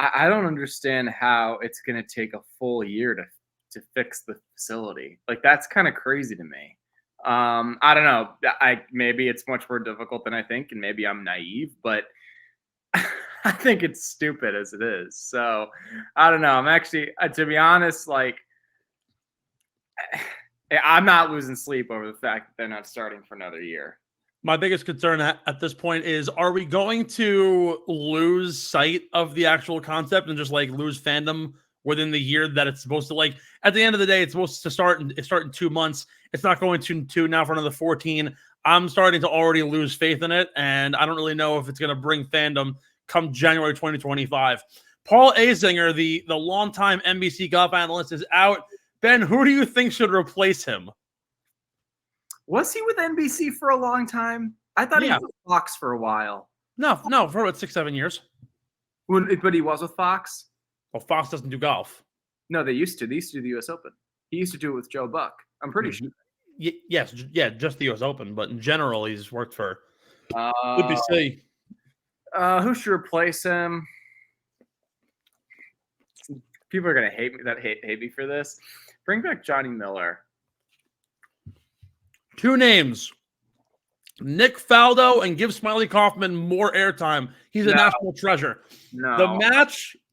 I don't understand how it's going to take a full year to fix the facility. Like, that's kind of crazy to me. I don't know. Maybe it's much more difficult than I think, and maybe I'm naive, but I think it's stupid as it is. So I don't know. I'm actually, to be honest, like, I'm not losing sleep over the fact that they're not starting for another year. My biggest concern at this point is, are we going to lose sight of the actual concept and just like lose fandom within the year that it's supposed to? Like, at the end of the day, it's supposed to start in 2 months. It's not going to now for another 14. I'm starting to already lose faith in it, and I don't really know if it's going to bring fandom come January 2025. Paul Azinger, the longtime NBC golf analyst, is out. Ben, who do you think should replace him? Was he with NBC for a long time? I thought he was with Fox for a while. No, for about 6-7 years. But he was with Fox? Well, Fox doesn't do golf. No, they used to. They used to do the U.S. Open. He used to do it with Joe Buck. I'm pretty sure. Yes, just the U.S. Open. But in general, he's worked for NBC. Who should replace him? People are gonna hate me for this. Bring back Johnny Miller. 2 names: Nick Faldo, and give Smiley Kaufman more airtime. He's a national treasure. No.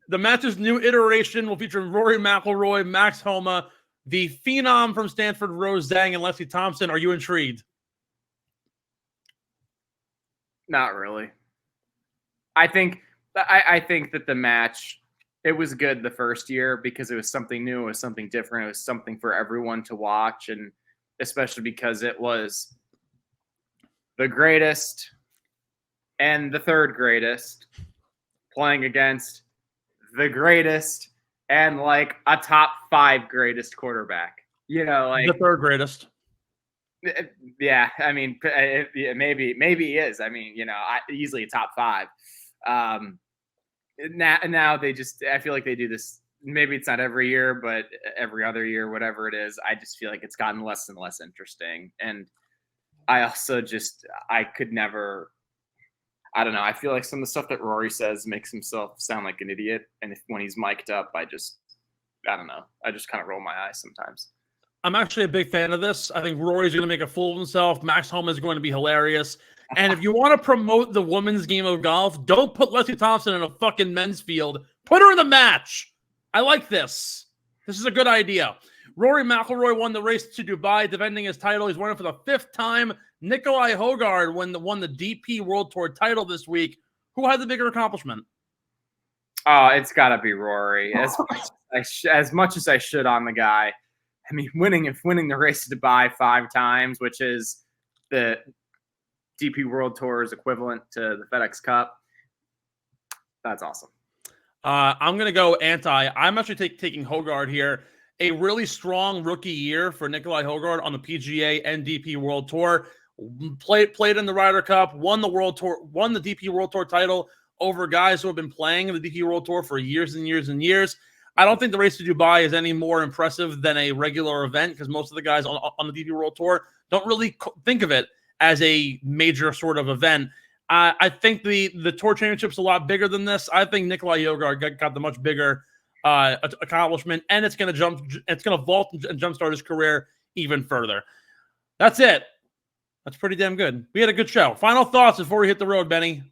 The match's new iteration will feature Rory McIlroy, Max Homa, the phenom from Stanford, Rose Zhang, and Leslie Thompson. Are you intrigued? Not really. I think that the match, it was good the first year because it was something new, it was something different, it was something for everyone to watch, and especially because it was the greatest and the third greatest playing against the greatest and like a top 5 greatest quarterback. You know, like the third greatest. Yeah, I mean, maybe he is. I mean, you know, easily a top 5. Now they just, I feel like they do this. Maybe it's not every year, but every other year, whatever it is. I just feel like it's gotten less and less interesting. And I also I could never, I don't know. I feel like some of the stuff that Rory says makes himself sound like an idiot. And when he's mic'd up, I don't know. I just kind of roll my eyes sometimes. I'm actually a big fan of this. I think Rory's going to make a fool of himself. Max Homa is going to be hilarious. And if you want to promote the women's game of golf, don't put Leslie Thompson in a fucking men's field. Put her in the match. I like this. This is a good idea. Rory McIlroy won the race to Dubai, defending his title. He's won it for the 5th time. Nikolai Hogard won the DP World Tour title this week. Who had the bigger accomplishment? Oh, it's got to be Rory. As much as I should on the guy. I mean, winning the race to Dubai 5 times, which is the DP World Tour's equivalent to the FedEx Cup. That's awesome. I'm going to go anti. I'm actually taking Hogard here. A really strong rookie year for Nikolai Hogard on the PGA and DP World Tour. Played in the Ryder Cup, won the World Tour, won the DP World Tour title over guys who have been playing in the DP World Tour for years and years and years. I don't think the race to Dubai is any more impressive than a regular event because most of the guys on the DP World Tour don't really think of it as a major sort of event. I think the Tour Championship's a lot bigger than this. I think Nikolai Hogard got the much bigger accomplishment, and it's going to vault and jumpstart his career even further. That's it. That's pretty damn good. We had a good show. Final thoughts before we hit the road, Benny.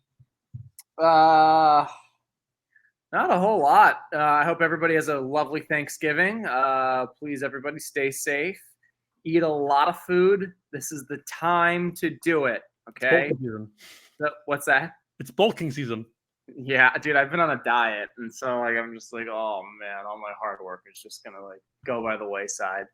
Not a whole lot. I hope everybody has a lovely Thanksgiving. Please, everybody, stay safe. Eat a lot of food. This is the time to do it. Okay. What's that? It's bulking season. Yeah, dude, I've been on a diet, and so like I'm just like, oh man, all my hard work is just gonna like go by the wayside.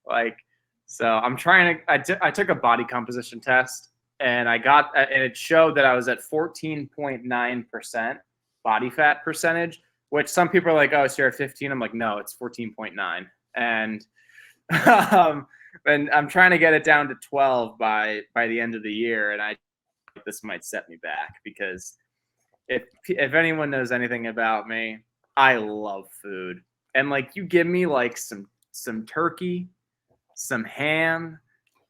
Like, so I'm trying to. I took a body composition test, and and it showed that I was at 14.9% body fat percentage, which some people are like, oh, so you're at 15. I'm like, no, it's 14.9, and and I'm trying to get it down to 12 by the end of the year, and this might set me back because if anyone knows anything about me, I love food, and like you give me like some turkey, some ham,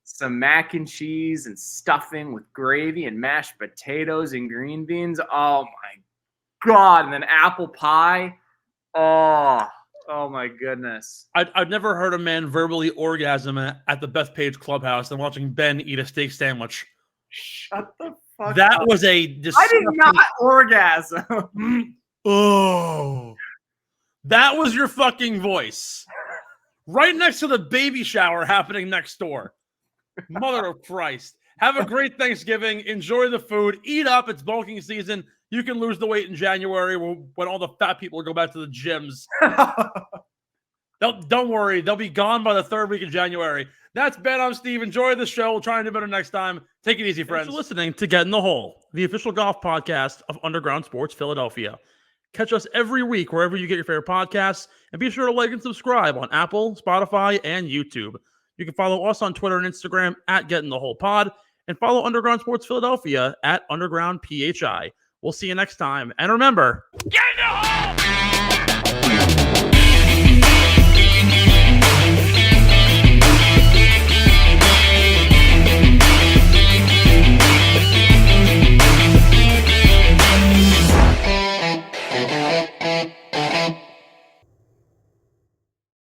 some mac and cheese and stuffing with gravy and mashed potatoes and green beans. Oh my God. And then apple pie. Oh my goodness. I've never heard a man verbally orgasm at the Bethpage Clubhouse than watching Ben eat a steak sandwich. Shut the fuck that up. Was a I did not orgasm. Oh. That was your fucking voice. Right next to the baby shower happening next door. Mother of Christ. Have a great Thanksgiving. Enjoy the food. Eat up. It's bulking season. You can lose the weight in January when all the fat people go back to the gyms. Don't worry. They'll be gone by the third week of January. That's Ben. I'm Steve. Enjoy the show. We'll try and do better next time. Take it easy, friends. Thanks for listening to Get in the Hole, the official golf podcast of Underground Sports Philadelphia. Catch us every week wherever you get your favorite podcasts, and be sure to like and subscribe on Apple, Spotify, and YouTube. You can follow us on Twitter and Instagram at Get in the Hole Pod, and follow Underground Sports Philadelphia at Underground PHI. We'll see you next time. And remember, get in the hole!